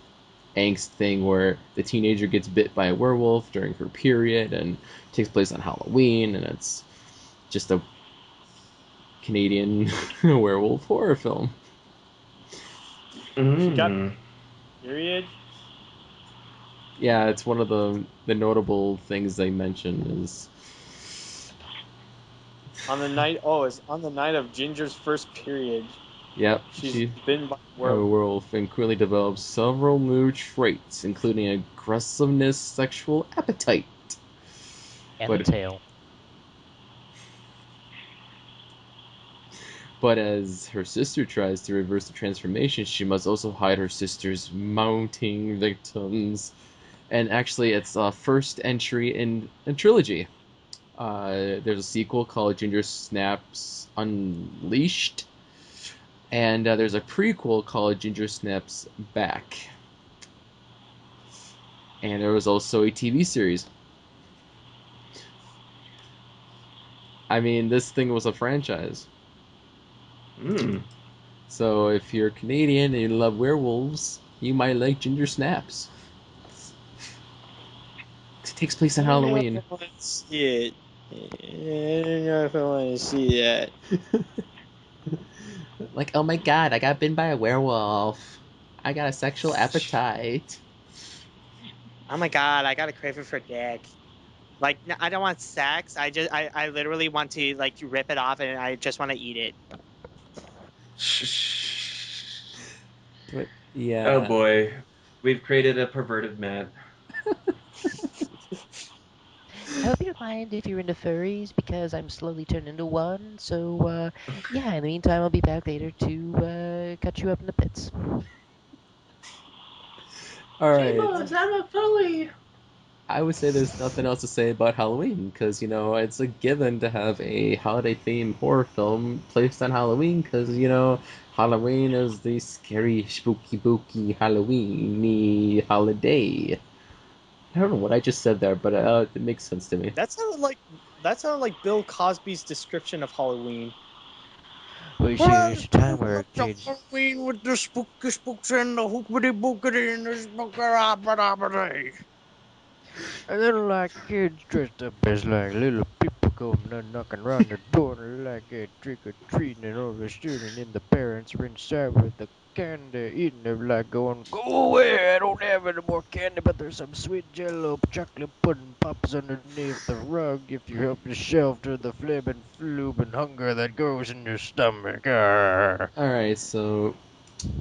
angst thing where the teenager gets bit by a werewolf during her period, and it takes place on Halloween, and it's just a Canadian werewolf horror film. She got period. Yeah, it's one of the notable things they mention is On the night. Oh, it's on the night of Ginger's first period. yep, She's she bitten by a a werewolf. werewolf and quickly develops several new traits, including aggressiveness, sexual appetite, And the tail. But as her sister tries to reverse the transformation, she must also hide her sister's mounting victims. And actually, it's a first entry in a trilogy. There's a sequel called Ginger Snaps Unleashed, and there's a prequel called Ginger Snaps Back. And there was also a TV series. I mean, this thing was a franchise. So if you're Canadian and you love werewolves, you might like Ginger Snaps. It takes place on Halloween. I want to see it. I don't know if I want to see that. Like, oh my god, I got bitten by a werewolf. I got a sexual appetite. Oh my god, I got a craving for dick. Like, I don't want sex. I literally want to like rip it off, and I just want to eat it. But yeah. Oh boy, we've created a perverted Matt. I hope you don't mind if you're into furries because I'm slowly turning into one. So, yeah, in the meantime, I'll be back later to cut you up in the pits. Alright. I'm a furry. I would say there's nothing else to say about Halloween because, it's a given to have a holiday themed horror film placed on Halloween because, Halloween is the scary, spooky, booky, Halloween-y holiday. I don't know what I just said there, but it makes sense to me. That sounded like Bill Cosby's description of Halloween. Well, you see, there's a time where kids. Halloween with the spooky spooks and the hoopity bookity and the spooky. And then like kids dressed up as like little people coming and knocking around the door and like trick or treating, and all of a sudden and the parents are inside with the candy eating it, like going, go away, I don't have any more candy, but there's some sweet jello chocolate pudding pops underneath the rug if you help yourself to the flippin' flube and hunger that goes in your stomach. Alright, so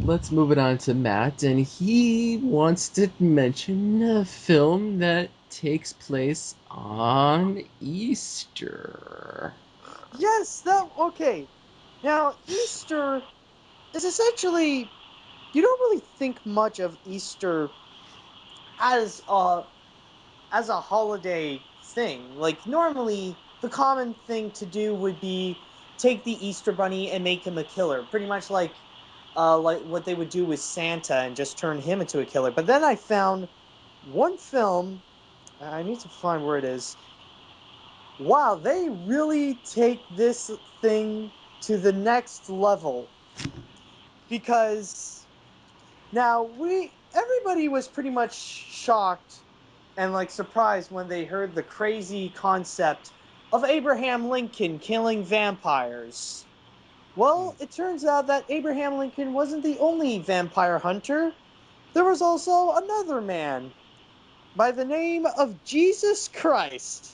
let's move it on to Matt, and he wants to mention a film that takes place on Easter. Yes, okay. Now, Easter is essentially, you don't really think much of Easter as a holiday thing. Like normally the common thing to do would be take the Easter bunny and make him a killer. Pretty much like what they would do with Santa and just turn him into a killer. But then I found one film, I need to find where it is. Wow, they really take this thing to the next level because now everybody was pretty much shocked and like surprised when they heard the crazy concept of Abraham Lincoln killing vampires. Well, it turns out that Abraham Lincoln wasn't the only vampire hunter. There was also another man by the name of Jesus Christ.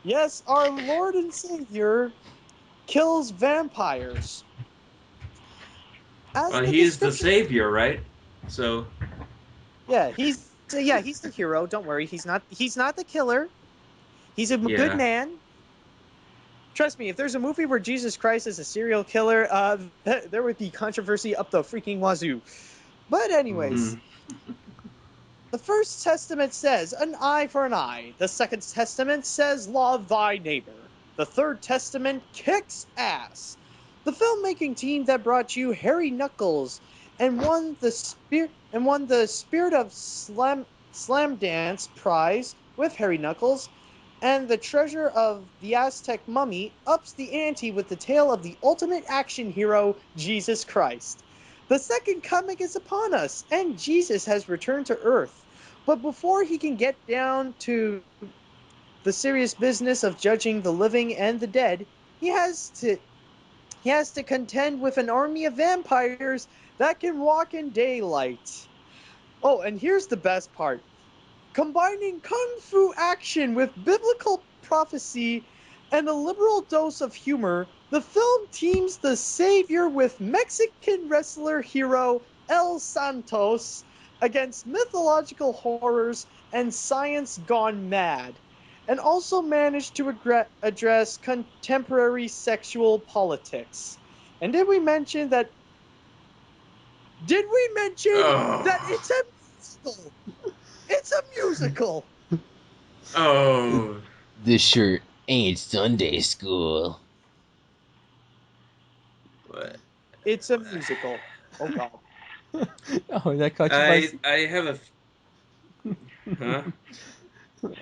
Yes, our Lord and Savior kills vampires. As Well, the he's the description. savior, right? So Yeah, he's the hero. Don't worry, he's not the killer. He's a good yeah. man. Trust me, if there's a movie where Jesus Christ is a serial killer, there would be controversy up the freaking wazoo. But anyways, the First Testament says an eye for an eye. The Second Testament says love thy neighbor. The Third Testament kicks ass. The filmmaking team that brought you Harry Knuckles and won the Spirit of Slam Dance prize with Harry Knuckles, and the Treasure of the Aztec Mummy ups the ante with the tale of the ultimate action hero, Jesus Christ. The second coming is upon us, and Jesus has returned to Earth. But before he can get down to the serious business of judging the living and the dead, he has to contend with an army of vampires that can walk in daylight. Oh, and here's the best part. Combining kung fu action with biblical prophecy and a liberal dose of humor, the film teams the savior with Mexican wrestler hero El Santos against mythological horrors and science gone mad, and also managed to address contemporary sexual politics. And did we mention that it's a musical? It's a musical! Oh. This shirt ain't Sunday school. What? It's a musical. Oh god. Oh, that caught you by... I have a. Huh?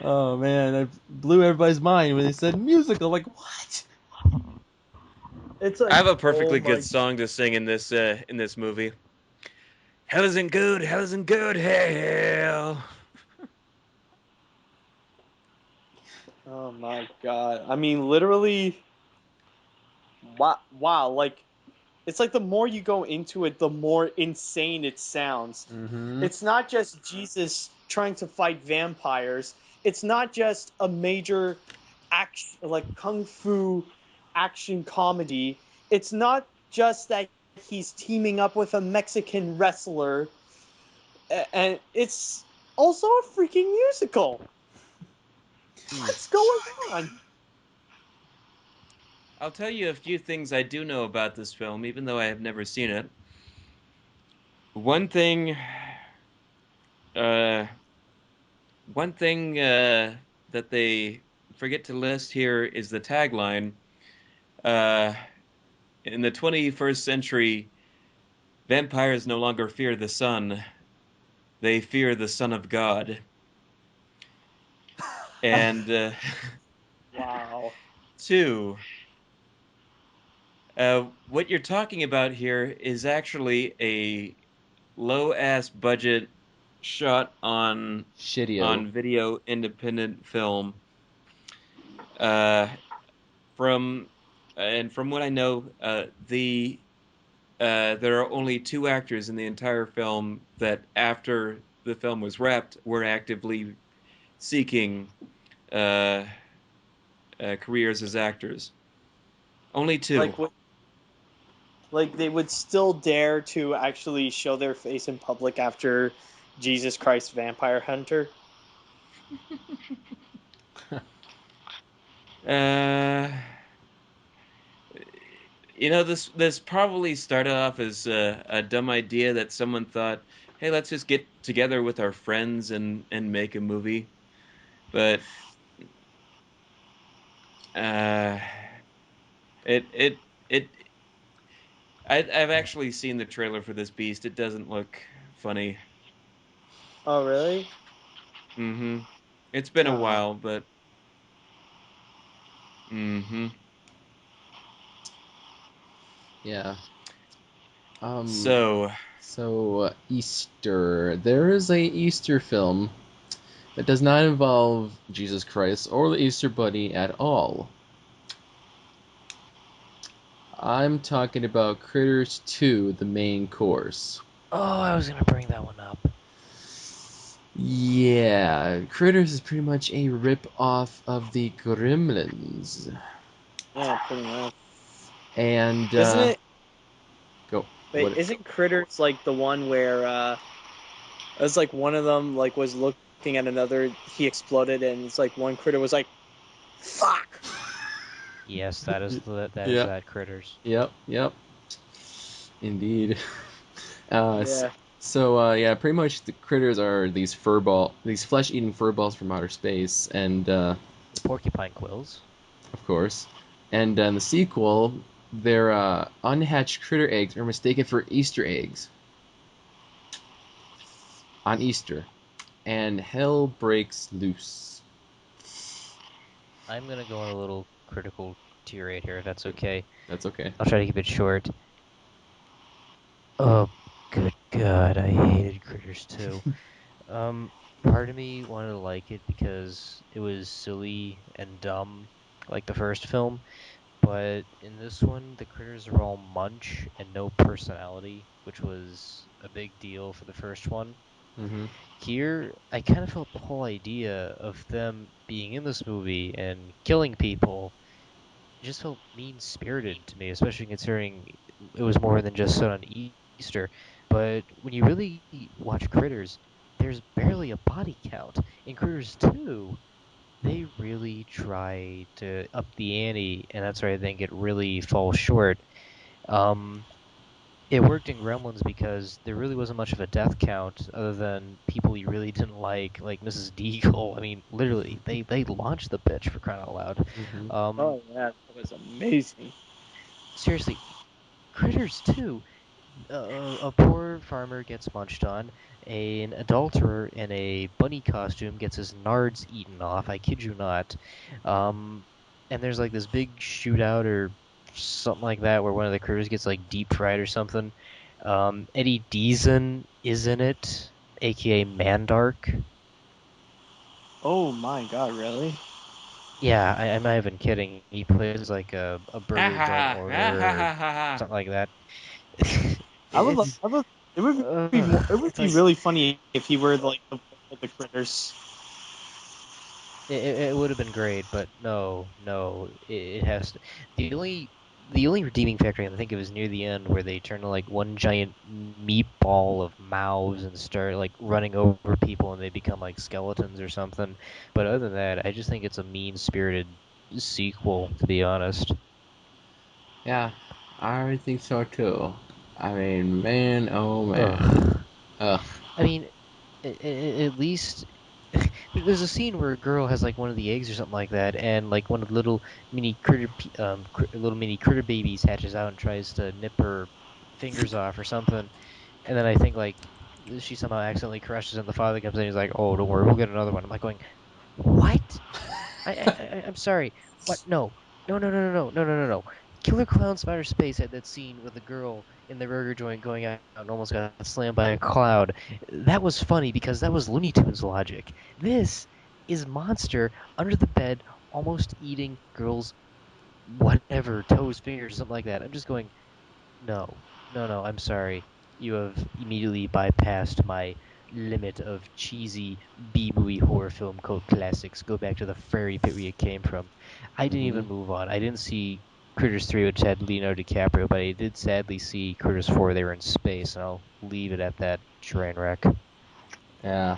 Oh man, that blew everybody's mind when they said musical. Like, what? It's like, I have a perfectly oh my... good song to sing in this movie. Hell isn't good, hell. Oh my god. I mean, literally... Wow, like... It's like the more you go into it, the more insane it sounds. Mm-hmm. It's not just Jesus trying to fight vampires. It's not just a major action, like kung fu action comedy. It's not just that he's teaming up with a Mexican wrestler. And it's also a freaking musical. What's going on? I'll tell you a few things I do know about this film, even though I have never seen it. One thing, uh, that they forget to list here is the tagline. In the 21st century, vampires no longer fear the sun; they fear the Son of God. And Wow. two, what you're talking about here is actually a low-ass budget shot on Shitio. video independent film. Uh, from from what I know, there are only two actors in the entire film that, after the film was wrapped, were actively seeking careers as actors. Only two. Like they would still dare to actually show their face in public after Jesus Christ Vampire Hunter. Uh, this probably started off as a dumb idea that someone thought, hey, let's just get together with our friends and make a movie. But uh, it it it I've actually seen the trailer for this beast. It doesn't look funny. Oh really? Mm-hmm. It's been a Oh. while, but mm-hmm. Yeah. So Easter. There is a Easter film that does not involve Jesus Christ or the Easter Bunny at all. I'm talking about Critters 2, the main course. Oh, I was gonna bring that one up. Yeah, Critters is pretty much a rip-off of the Gremlins. Yeah, pretty much. And, Isn't it? Go. Wait, What? isn't Critters like the one where it was like one of them like was looking at another, he exploded, and it's like one critter was like, "Fuck." Yes, that is Yeah. that critters. Yep. Indeed. Yeah. Yeah, pretty much the critters are these these flesh-eating furballs from outer space, and Porcupine quills. of course, and in the sequel, their unhatched critter eggs are mistaken for Easter eggs on Easter, and hell breaks loose. I'm gonna go on a little critical tirade here, if that's okay. That's okay. I'll try to keep it short. Oh, good God, I hated Critters too. Part of me wanted to like it because it was silly and dumb, like the first film. But in this one, the critters are all munch and no personality, which was a big deal for the first one. Mm-hmm. Here, I kind of felt the whole idea of them being in this movie and killing people just felt mean-spirited to me, especially considering it was more than just set on Easter. But when you really watch Critters, there's barely a body count. In Critters 2, they really try to up the ante, and that's where I think it really falls short. Um, it worked in Gremlins because there really wasn't much of a death count other than people you really didn't like Mrs. Deagle. I mean, literally, they launched the bitch for crying out loud. Mm-hmm. Oh yeah, that was amazing. Seriously, Critters too. A poor farmer gets munched on. An adulterer in a bunny costume gets his nards eaten off. I kid you not. And there's like this big shootout or something like that where one of the critters gets like deep fried or something. Eddie Deason is in it, aka Mandark. Oh my God, really? Yeah, I'm not even kidding. He plays like a burger joint owner or something like that. It's I would. It would be more. It would it's be like really funny if he were like the voice of the critters. it would have been great, but no, it has to. The only the only redeeming factor I can think of is near the end where they turn to like one giant meatball of mouths and start like running over people and they become like skeletons or something. But other than that, I just think it's a mean-spirited sequel, to be honest. Yeah, I think so too. I mean, man, oh man. Ugh. Ugh. I mean, at least there's a scene where a girl has like one of the eggs or something like that, and like one of the little little mini critter babies hatches out and tries to nip her fingers off or something, and then I think like she somehow accidentally crushes, and the father comes in, and he's like, "Oh, don't worry, we'll get another one." I'm like going, "What? I'm sorry. What? No. No, no, no, no, no, no, no, no, no. Killer Clown Spider Space had that scene with the girl in the burger joint going out and almost got slammed by a cloud. That was funny because that was Looney Tunes logic. This is Monster under the bed almost eating girls' whatever, toes, fingers, something like that. I'm just going, no, no, no, I'm sorry. You have immediately bypassed my limit of cheesy B-movie horror film cult classics. Go back to the fairy pit where you came from. I didn't Mm-hmm. even move on. I didn't see Critters 3, which had Leonardo DiCaprio, but I did sadly see Critters 4, they were in space, and I'll leave it at that train wreck. Yeah.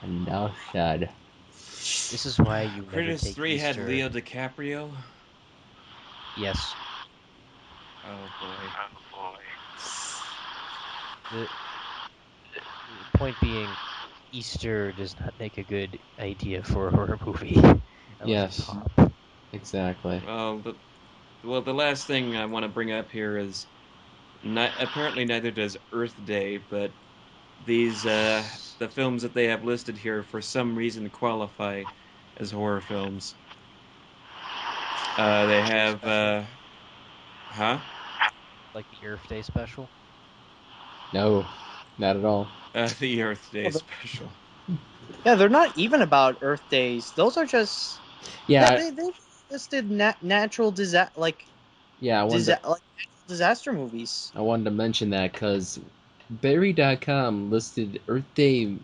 Enough said. This is why you never Critters take 3 had Easter. Leo DiCaprio. Yes. Oh boy. The point being, Easter does not make a good idea for a horror movie unless it's Yes, Hop. exactly. The last thing I want to bring up here is apparently neither does Earth Day, but these the films that they have listed here for some reason qualify as horror films. They have huh? Like the Earth Day special. No, not at all. The Earth Day Oh, special. yeah, they're not even about Earth days. Those are just Yeah, they listed natural yeah. natural disaster movies. I wanted to mention that because Barry.com listed Earth Day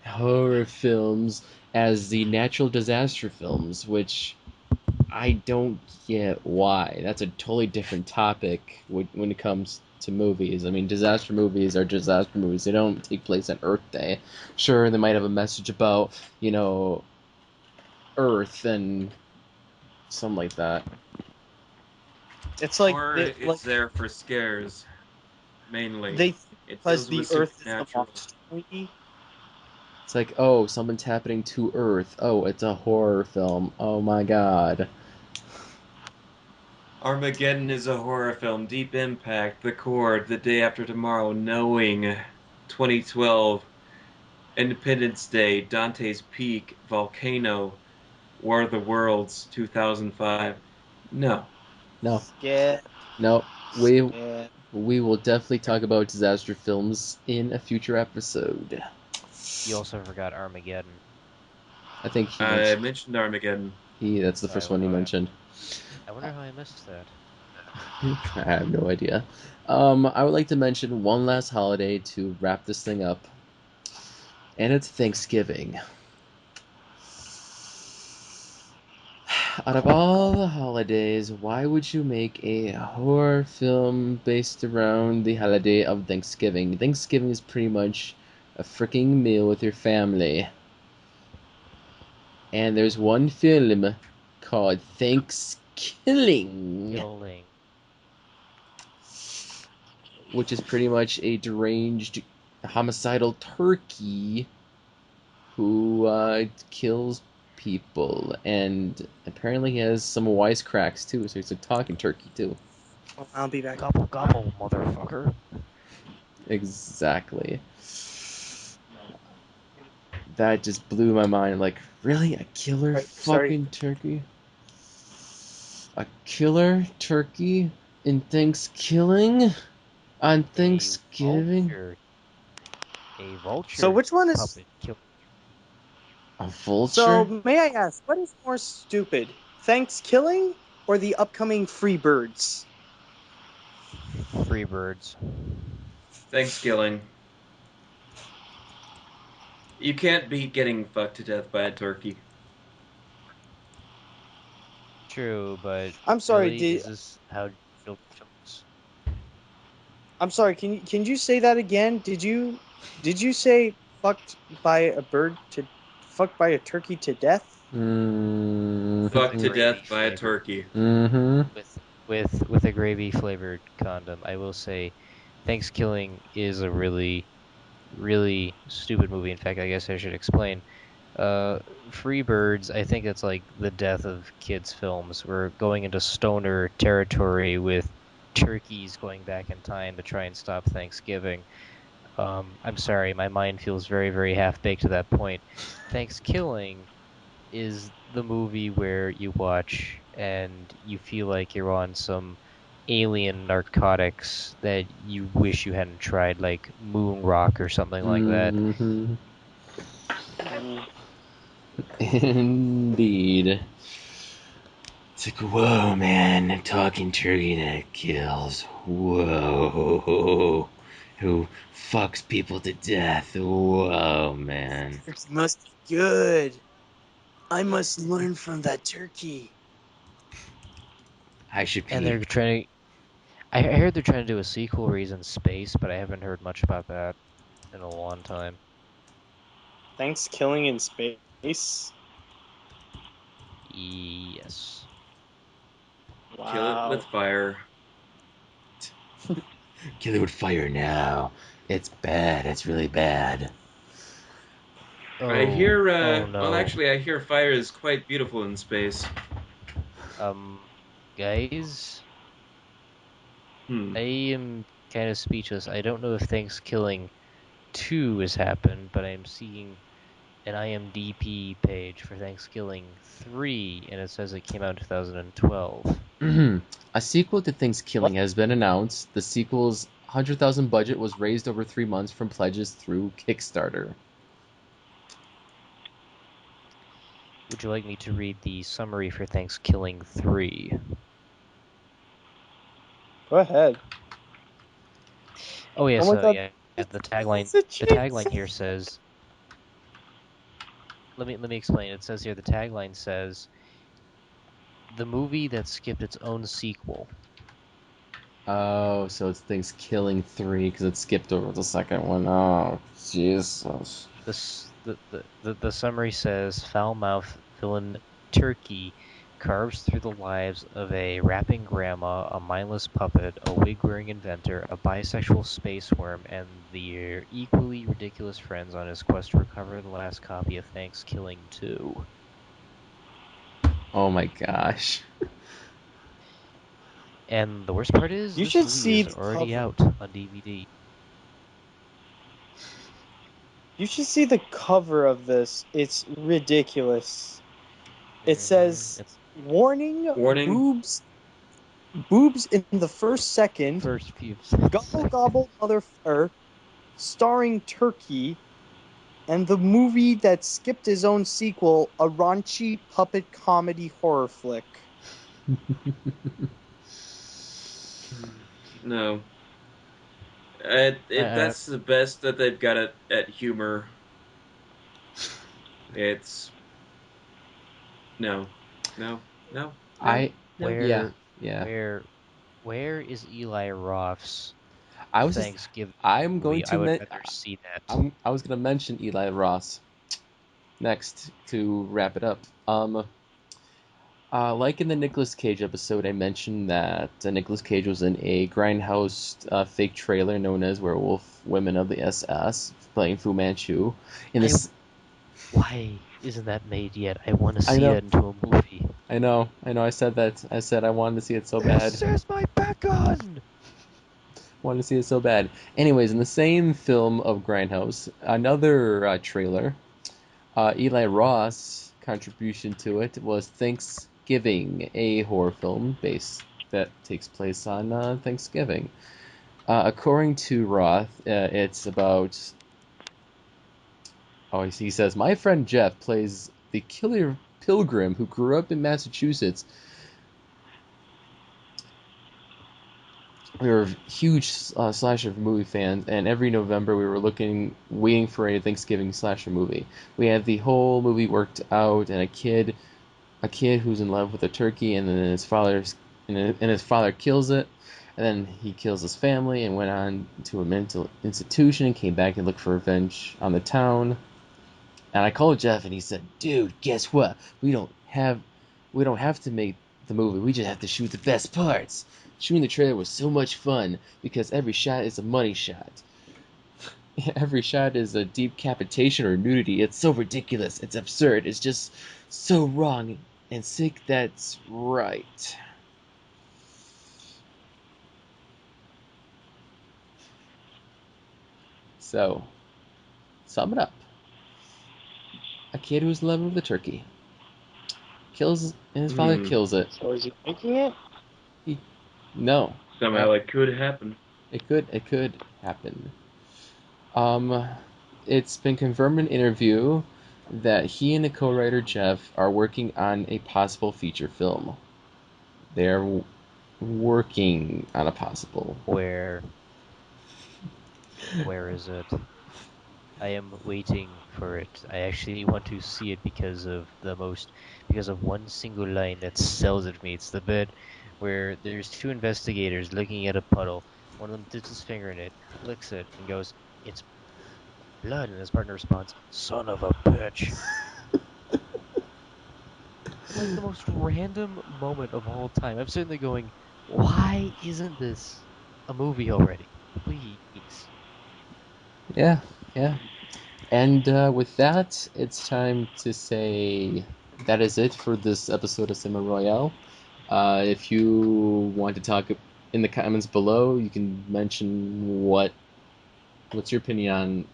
horror films as the natural disaster films, which I don't get why. That's a totally different topic when it comes to movies. I mean, disaster movies are disaster movies. They don't take place on Earth Day. Sure, they might have a message about, Earth and Something like that. It's like Or it's there for scares, mainly. they It because deals with the Earth is the supernatural. monster. It's like, oh, something's happening to Earth. Oh, it's a horror film. Oh my god. Armageddon is a horror film. Deep Impact, The Cord, The Day After Tomorrow, Knowing, 2012, Independence Day, Dante's Peak, Volcano, War of the Worlds, 2005. No. No. Yeah. No. We will definitely talk about disaster films in a future episode. You also forgot Armageddon. I think he I mentioned Armageddon. that's the first one he mentioned. I wonder how I missed that. I have no idea. I would like to mention one last holiday to wrap this thing up, and it's Thanksgiving. Out of all the holidays, why would you make a horror film based around the holiday of Thanksgiving? Thanksgiving is pretty much a freaking meal with your family. And there's one film called Thanksgiving, which is pretty much a deranged, homicidal turkey who kills people, and apparently he has some wisecracks too, so he's a talking turkey too. I'll be back. Gobble gobble, motherfucker. Exactly. That just blew my mind. Like, really? A killer fucking turkey? A killer turkey in Thanksgiving? On Thanksgiving? A vulture. So which one is? Puppet kill. A vulture? So may I ask, what is more stupid, Thanksgiving or the upcoming Freebirds? Freebirds. Thanksgiving. You can't beat getting fucked to death by a turkey. True, but I'm sorry, really, is this how children's? I'm sorry. Can you say that again? Did you say fucked by a turkey to death? Fucked to death by a turkey. Mm-hmm. With a gravy flavored condom. I will say, Thanksgiving is a really stupid movie. In fact, I guess I should explain. Freebirds, I think it's like the death of kids' films. We're going into stoner territory with turkeys going back in time to try and stop Thanksgiving. I'm sorry, my mind feels very half-baked to that point. Thanksgiving is the movie where you watch and you feel like you're on some alien narcotics that you wish you hadn't tried, like moon rock or something like that. Mm-hmm. Indeed. It's like, whoa, man, a talking turkey that kills. Whoa. Who fucks people to death. Whoa, man. It must be good. I must learn from that turkey. I should And pee. they're trying. I heard they're trying to do a sequel where he's in space, but I haven't heard much about that in a long time. Thanksgiving in space. Yes. Wow. Kill it with fire. Kill it with fire now. It's bad. It's really bad. I hear, oh no. well, actually, I hear fire is quite beautiful in space. Guys, I am kind of speechless. I don't know if Thanksgiving 2 has happened, but I'm seeing an IMDb page for Thanksgiving 3, and it says it came out in 2012. A sequel to Thanksgiving has been announced. The sequel's $100,000 budget was raised over 3 months from pledges through Kickstarter. Would you like me to read the summary for Thanksgiving 3? Go ahead. Oh yeah, Oh my so God. yeah, the tagline here says. Let me explain. It says here the tagline says, "The movie that skipped its own sequel." Oh, so it's Thanksgiving 3 because it skipped over the second one. Oh, Jesus. The summary says foul-mouthed villain Turkey carves through the lives of a rapping grandma, a mindless puppet, a wig-wearing inventor, a bisexual space worm, and their equally ridiculous friends on his quest to recover the last copy of Thanksgiving 2. Oh my gosh. And the worst part is, You this should movie see is the already cover. out on DVD. You should see the cover of this. It's ridiculous. It says, It's "Warning: Warning. boobs in the first second. first few Gobble seconds. gobble starring Turkey, and the movie that skipped his own sequel, a raunchy puppet comedy horror flick." No. I, That's the best that they've got at humor. It's no, no, no, no, I no. yeah, where, yeah. where is Eli Roth's I was just Thanksgiving I'm going movie? I to would men- rather see that. I was gonna mention Eli Ross next to wrap it up. Like in the Nicolas Cage episode, I mentioned that Nicolas Cage was in a Grindhouse fake trailer known as Werewolf Women of the SS, playing Fu Manchu. In this, Why isn't that made yet? I want to I see know, that into a movie. I know, I know. I said that. I said I wanted to see it so bad. This is my beacon! Wanted to see it so bad. Anyways, in the same film of Grindhouse, another trailer, Eli Ross' contribution to it was Thanksgiving, a horror film that takes place on Thanksgiving. According to Roth, it's about. Oh, he says, my friend Jeff plays the killer pilgrim who grew up in Massachusetts. We were huge slasher movie fans, and every November we were waiting for a Thanksgiving slasher movie. We had the whole movie worked out, and a kid who's in love with a turkey, and then his father kills it, and then he kills his family and went on to a mental institution and came back and looked for revenge on the town. And I called Jeff, and he said, "Dude, guess what? We don't have to make the movie. We just have to shoot the best parts. Shooting the trailer was so much fun because every shot is a money shot. Every shot is a decapitation or nudity. It's so ridiculous. It's absurd. It's just so wrong and sick. That's right." So, sum it up. A kid who's in love with a turkey kills, and his father kills it. So is he making it? No. Somehow it could happen. It could happen. It's been confirmed in an interview that he and the co-writer Jeff are working on a possible feature film. They're working on a possible. Where is it? I am waiting for it. I actually want to see it because of one single line that sells it for me. It's the bit where there's two investigators looking at a puddle. One of them dips his finger in it, licks it, and goes, "It's blood," and his partner responds, "Son of a bitch." Like the most random moment of all time. I'm sitting there going, why isn't this a movie already? Please. Yeah, yeah. And with that, it's time to say that is it for this episode of Cinema Royale. If you want to talk in the comments below, you can mention what's your opinion on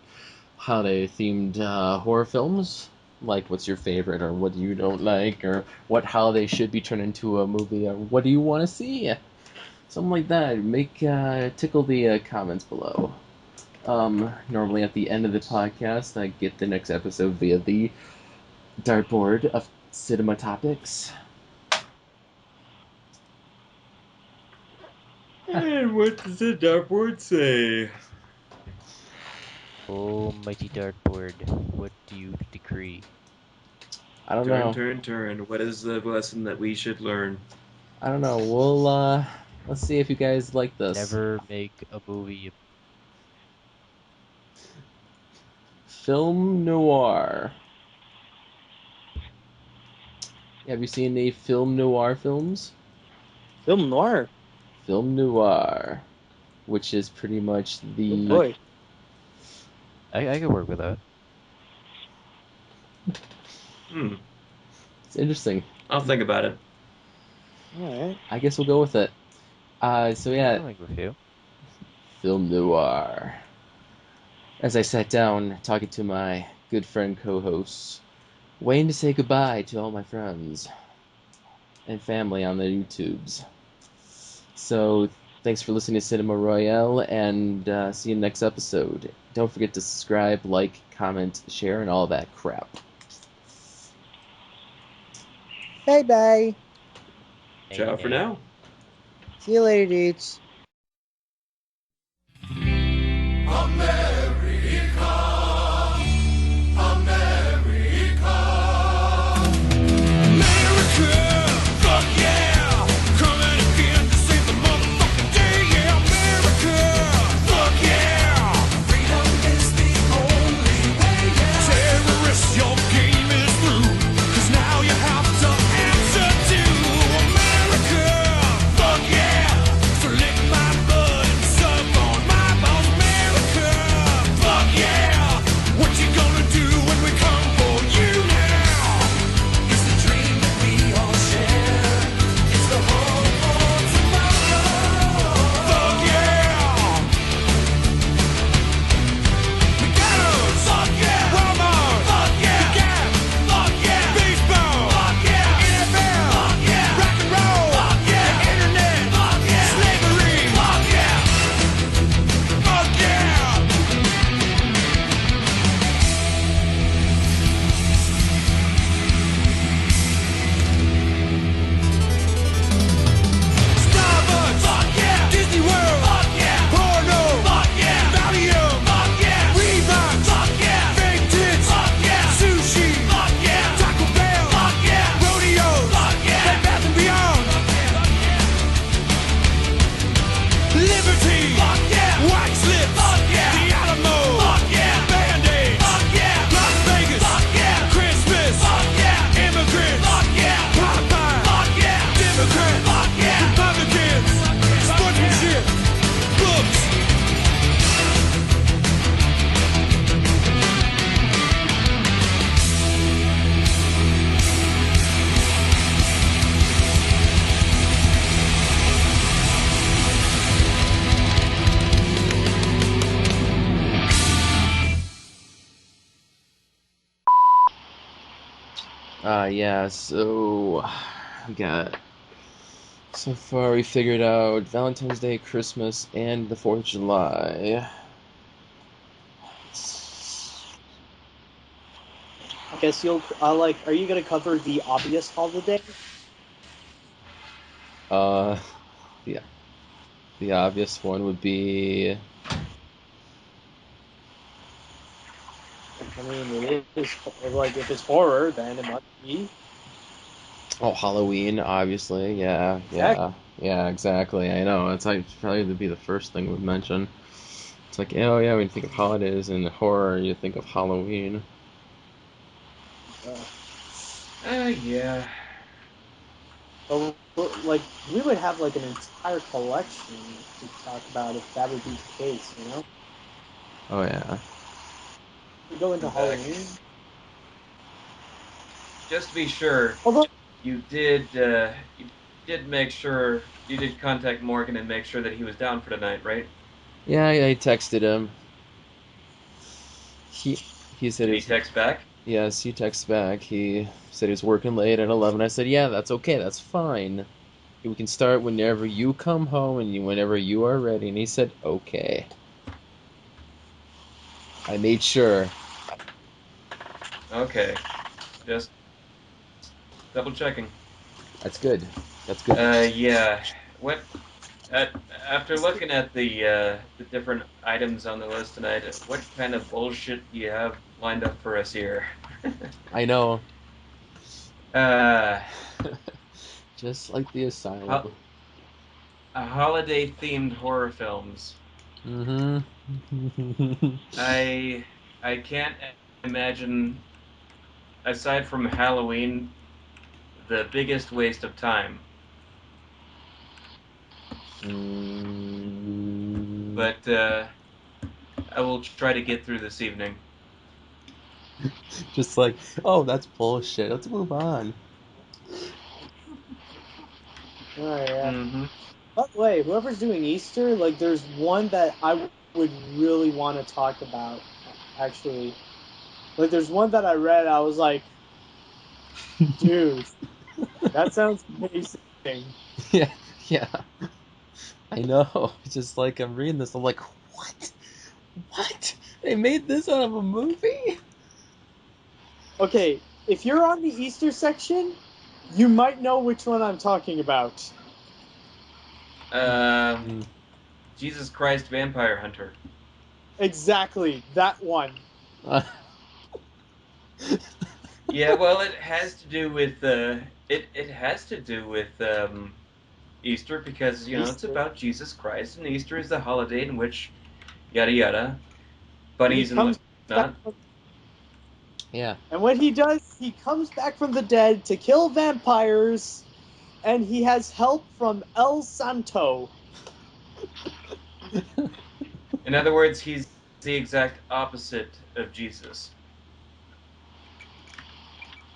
holiday themed horror films. Like, what's your favorite, or what you don't like, or what holiday should be turned into a movie, or what do you want to see? Something like that. Tickle the comments below. Normally at the end of the podcast, I get the next episode via the dartboard of cinema topics. And what does the dartboard say? Oh, mighty dartboard, what do you decree? I don't Turn, know. turn, turn. What is the lesson that we should learn? I don't know. Let's see if you guys like this. Never make a movie. Film noir. Have you seen any film noir films? Film noir. Film noir, which is pretty much the. Oh boy. I could work with that. It's interesting. I'll think about it. Alright. I guess we'll go with it. So yeah. I'll think with you. Film noir. As I sat down talking to my good friend co-hosts, waiting to say goodbye to all my friends and family on the YouTubes. So thanks for listening to Cinema Royale, and see you next episode. Don't forget to subscribe, like, comment, share, and all that crap. Bye-bye. Ciao for now. See you later, dudes. Yeah, so so far we figured out Valentine's Day, Christmas, and the 4th of July. I guess you'll are you gonna cover the obvious holiday? Yeah. The obvious one would be. I mean, it is like if it's horror, then it must be. Oh, Halloween, obviously. Yeah, exactly. I know. It's like probably to be the first thing we'd mention. It's like, oh yeah, when you think of holidays and horror, you think of Halloween. Yeah. But like we would have like an entire collection to talk about if that would be the case, you know? Oh yeah. We go into Halloween. Just to be sure, Although you did make sure you did contact Morgan and make sure that he was down for tonight, right? Yeah, I texted him. He said Did he text back? Yes, he texted back. He said he was working late at 11. I said, yeah, that's okay. That's fine. We can start whenever you come home and whenever you are ready. And he said, okay. I made sure. Okay. Just double checking. That's good. That's good. Yeah. What? After looking at the different items on the list tonight, what kind of bullshit do you have lined up for us here? I know. Just like the asylum. Holiday-themed horror films. Mm-hmm. I can't imagine, aside from Halloween, the biggest waste of time. But I will try to get through this evening. Just like, oh, that's bullshit. Let's move on. Oh, yeah. Mm-hmm. By the way, whoever's doing Easter, like, there's one that I would really want to talk about, actually. Like, there's one that I read, I was like, dude, that sounds amazing. Yeah, yeah. I know. It's just like I'm reading this, I'm like, what? What? They made this out of a movie? Okay, if you're on the Easter section, you might know which one I'm talking about. Jesus Christ Vampire Hunter. Exactly, that one. Yeah, well, it has to do with it has to do with Easter because it's Easter. about Jesus Christ, and Easter is the holiday in which yada yada, He bunnies and comes back whatnot. Yeah. And what he does, he comes back from the dead to kill vampires, and he has help from El Santo. In other words, he's the exact opposite of Jesus.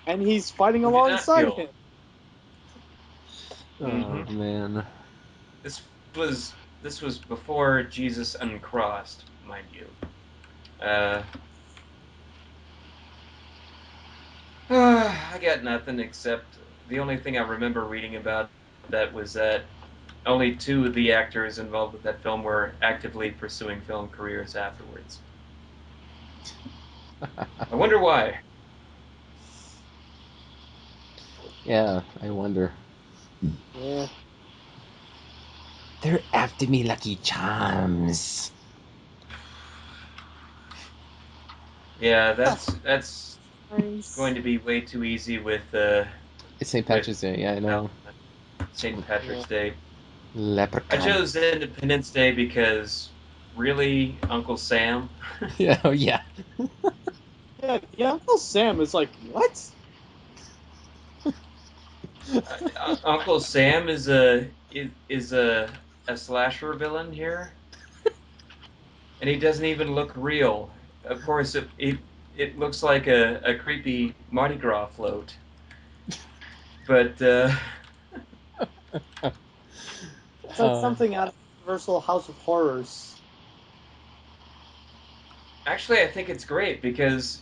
And he's fighting Who did not alongside kill. him. Oh, man. This was before Jesus uncrossed, mind you. I got nothing except the only thing I remember reading about that was that only 2 of the actors involved with that film were actively pursuing film careers afterwards. I wonder why. Yeah, I wonder. Yeah. They're after me, Lucky Charms. Yeah, that's going to be way too easy with It's St. Patrick's Day, yeah, I know. St. Patrick's Day. Leprechaun. I chose Independence Day because really, Uncle Sam? Yeah, oh, yeah. Yeah, Uncle Sam is like, what? Uncle Sam is a slasher villain here, and he doesn't even look real. Of course, it looks like a creepy Mardi Gras float, but It's like something out of Universal House of Horrors. actually, I think it's great because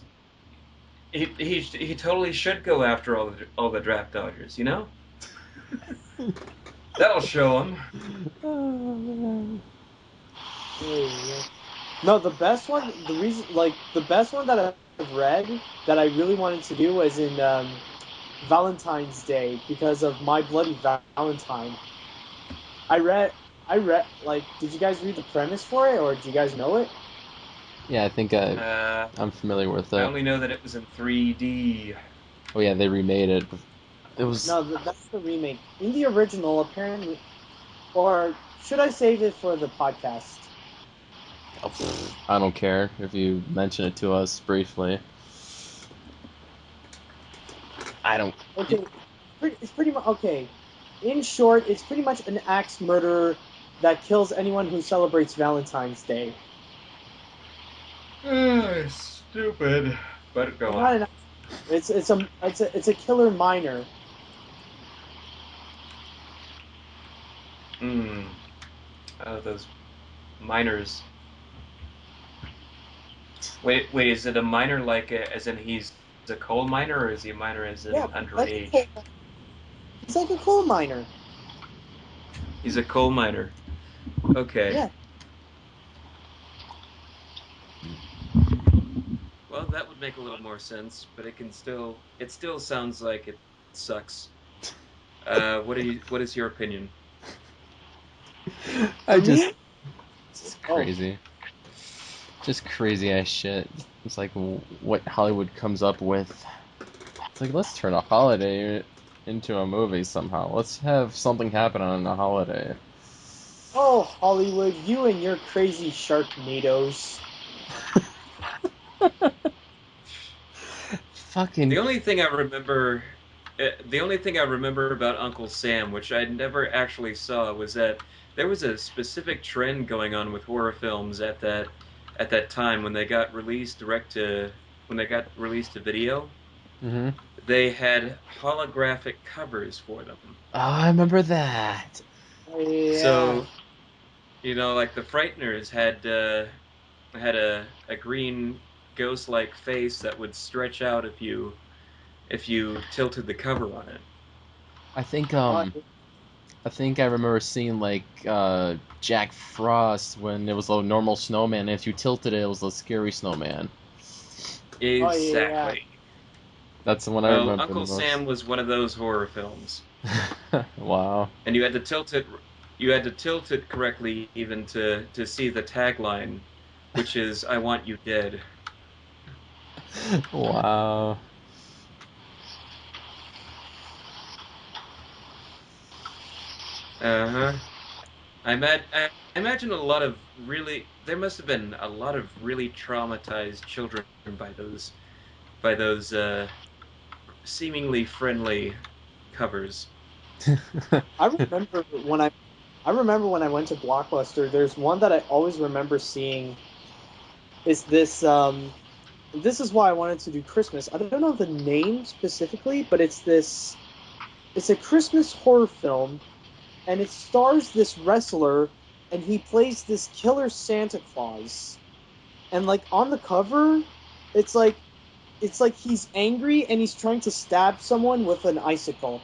he totally should go after all the draft dodgers, you know? That'll show him. No, the best one, the best one that I've read that I really wanted to do was in Valentine's Day because of My Bloody Valentine. I read, like, did you guys read the premise for it, or do you guys know it? Yeah, I think I'm familiar with I it. only know that it was in 3D. Oh yeah, they remade it. It was... No, that's the remake. In the original, apparently, or should I save it for the podcast? I don't care if you mention it to us briefly. I don't... Okay, it's pretty much okay. In short, it's pretty much an axe murderer that kills anyone who celebrates Valentine's Day. Stupid. But go Not on. an it's a killer miner. Oh, those miners. Wait, is it a miner like as in he's a coal miner, or is he a miner as in underage? He's like a coal miner. He's a coal miner. Okay. Yeah. Well, that would make a little more sense, but it still sounds like it sucks. What is your opinion? It's crazy. Just crazy ass shit. It's like what Hollywood comes up with. It's like, let's turn a holiday into a movie somehow. Let's have something happen on a holiday. Oh, Hollywood, you and your crazy Sharknadoes. Fucking... The only thing I remember the only thing I remember about Uncle Sam, which I never actually saw, was that there was a specific trend going on with horror films at that time when they got released when they got released to video. Mm-hmm. They had holographic covers for them. Oh, I remember that. Yeah. So, like the Frighteners had a green ghost-like face that would stretch out if you tilted the cover on it. I think I remember seeing like Jack Frost when it was a normal snowman, and if you tilted it, it was a scary snowman. Exactly. That's the one I Well, remember Uncle the most. Sam was one of those horror films. Wow. And you had to tilt it. You had to tilt it correctly even to see the tagline, which is "I want you dead." Wow. Uh huh. I imagine a lot of really. There must have been a lot of really traumatized children by those seemingly friendly covers. I remember when I went to Blockbuster. There's one that I always remember seeing. Is this This is why I wanted to do Christmas. I don't know the name specifically, but it's this. It's a Christmas horror film, and it stars this wrestler, and he plays this killer Santa Claus. And like on the cover, it's like he's angry and he's trying to stab someone with an icicle.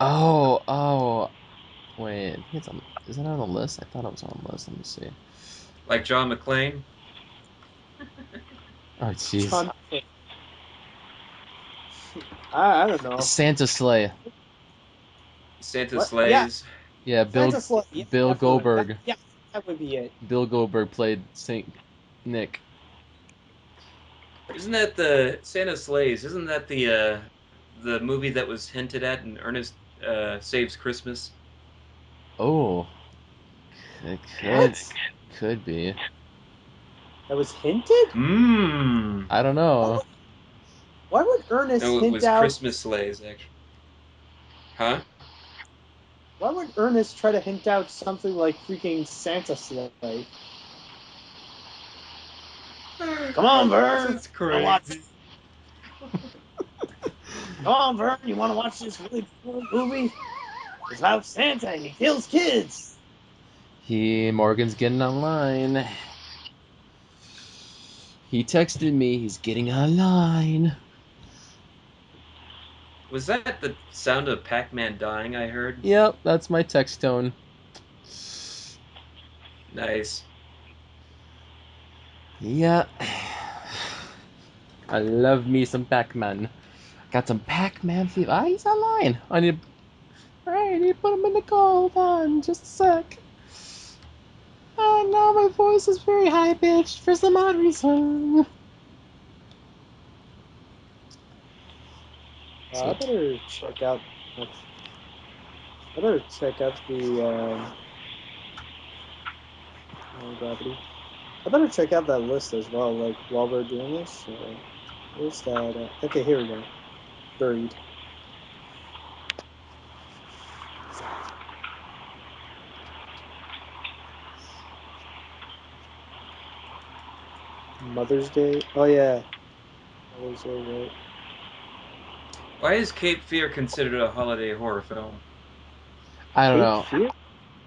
Oh. Wait, I think it's on. Is it on the list? I thought it was on the list. Let me see. Like John McClane. Oh, jeez. John, I don't know. Santa Sleigh. Santa What? Yeah, Slays. Yeah, Santa Slay. Yeah, Bill definitely. Goldberg. Yeah, that would be it. Bill Goldberg played Saint Nick. Isn't that the Santa Slays? Isn't that the movie that was hinted at in Ernest Saves Christmas? Oh, it What? could be. That was hinted? Mmm. I don't know. Why would Ernest No, it hint was out? Christmas Slays, actually. Huh? Why would Ernest try to hint out something like freaking Santa Slay? Come on, Vern. That's Wanna watch? crazy. Come on, Vern. You want to watch this really cool movie? It's about Santa and he kills kids. Morgan's getting online. He texted me. He's getting online. Was that the sound of Pac-Man dying I heard? Yep, that's my text tone. Nice. Yeah. I love me some Pac-Man. Got some Pac-Man fever. Ah, he's online. I need to put him in the call. Hold on, just a sec. Oh, now my voice is very high pitched for some odd reason. I better check out. I better check out the gravity. I better check out that list as well. Like while we're doing this, where's that? Okay, here we go. Buried. Mother's Day. Oh yeah, Mother's Day. Right. Why is Cape Fear considered a holiday horror film? I don't Cape know. Fear.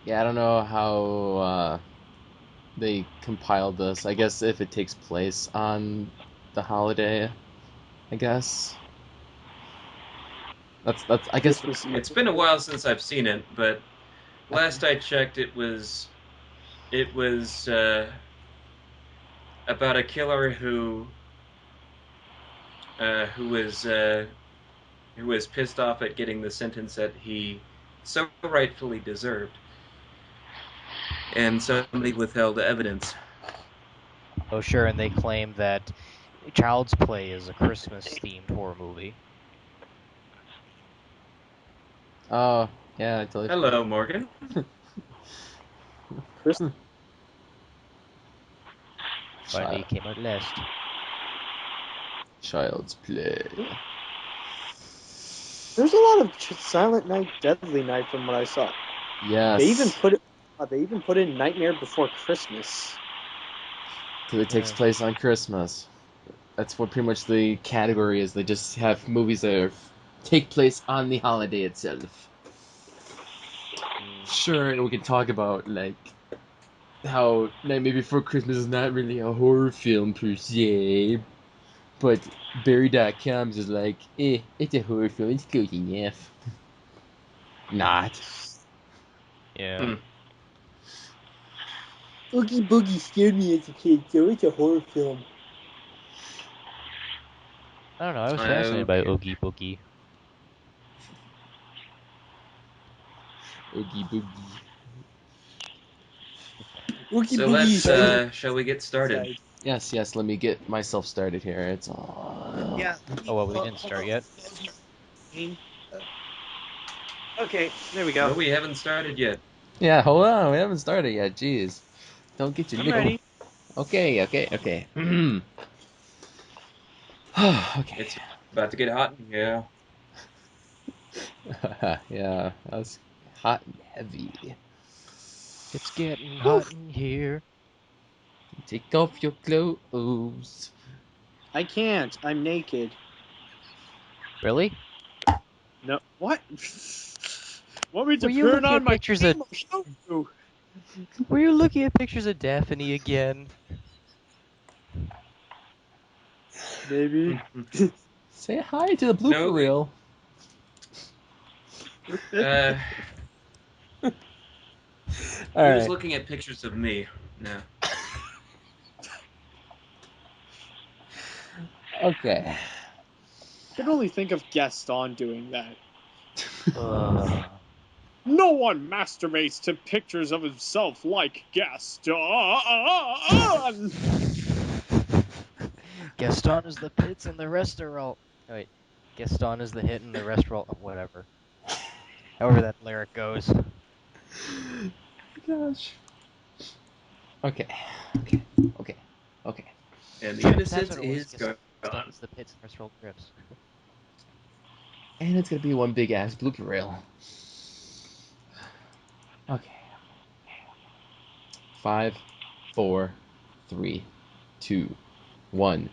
Yeah, I don't know how they compiled this. I guess if it takes place on the holiday, I guess. That's I guess It's been a while since I've seen it, but last I checked, it was about a killer who was pissed off at getting the sentence that he so rightfully deserved, and somebody withheld evidence. Oh, sure, and they claim that Child's Play is a Christmas-themed horror movie. Oh, yeah, I totally Hello, Morgan. Chris. Finally came out last. Child's Play. There's a lot of Silent Night, Deadly Night from what I saw. Yes. They even put it. They even put in Nightmare Before Christmas. Because it takes place on Christmas. That's what pretty much the category is. They just have movies that take place on the holiday itself. Sure, we can talk about like how Nightmare Before Christmas is not really a horror film per se, but Barry.com is like, it's a horror film. It's good enough. Not. Yeah. Oogie Boogie scared me as a kid, so it's a horror film. I don't know. I was fascinated by Oogie Boogie. Oogie Boogie. Oogie So Boogie. shall we get started? Yes, let me get myself started here. It's all... Yeah. Oh, well, we didn't start yet. Okay, there we go. No, we haven't started yet. Yeah, hold on. We haven't started yet. Jeez. Don't get your I'm nickel. ready. Okay. Okay. It's about to get hot in here. Yeah, that's hot and heavy. It's getting hot in here. Take off your clothes. I can't. I'm naked. Really? No. What? Want me to Were you turn looking on at my pictures of? camera? Show you. Were you looking at pictures of Daphne again? Maybe. Say hi to the blooper No. reel. We're All just right. looking at pictures of me now. Okay. I can only think of Gaston doing that. Ugh. No one masturbates to pictures of himself like Gaston. Gaston is the pits and the rest are all. Oh, wait, Gaston is the hit and the rest are all. Whatever. However that lyric goes. Gosh. Okay. And the That's innocence what it was. is gone. Gaston is the pits and the rest are all grips. And it's gonna be one big ass blooper reel. Okay. 5, 4, 3, 2, 1.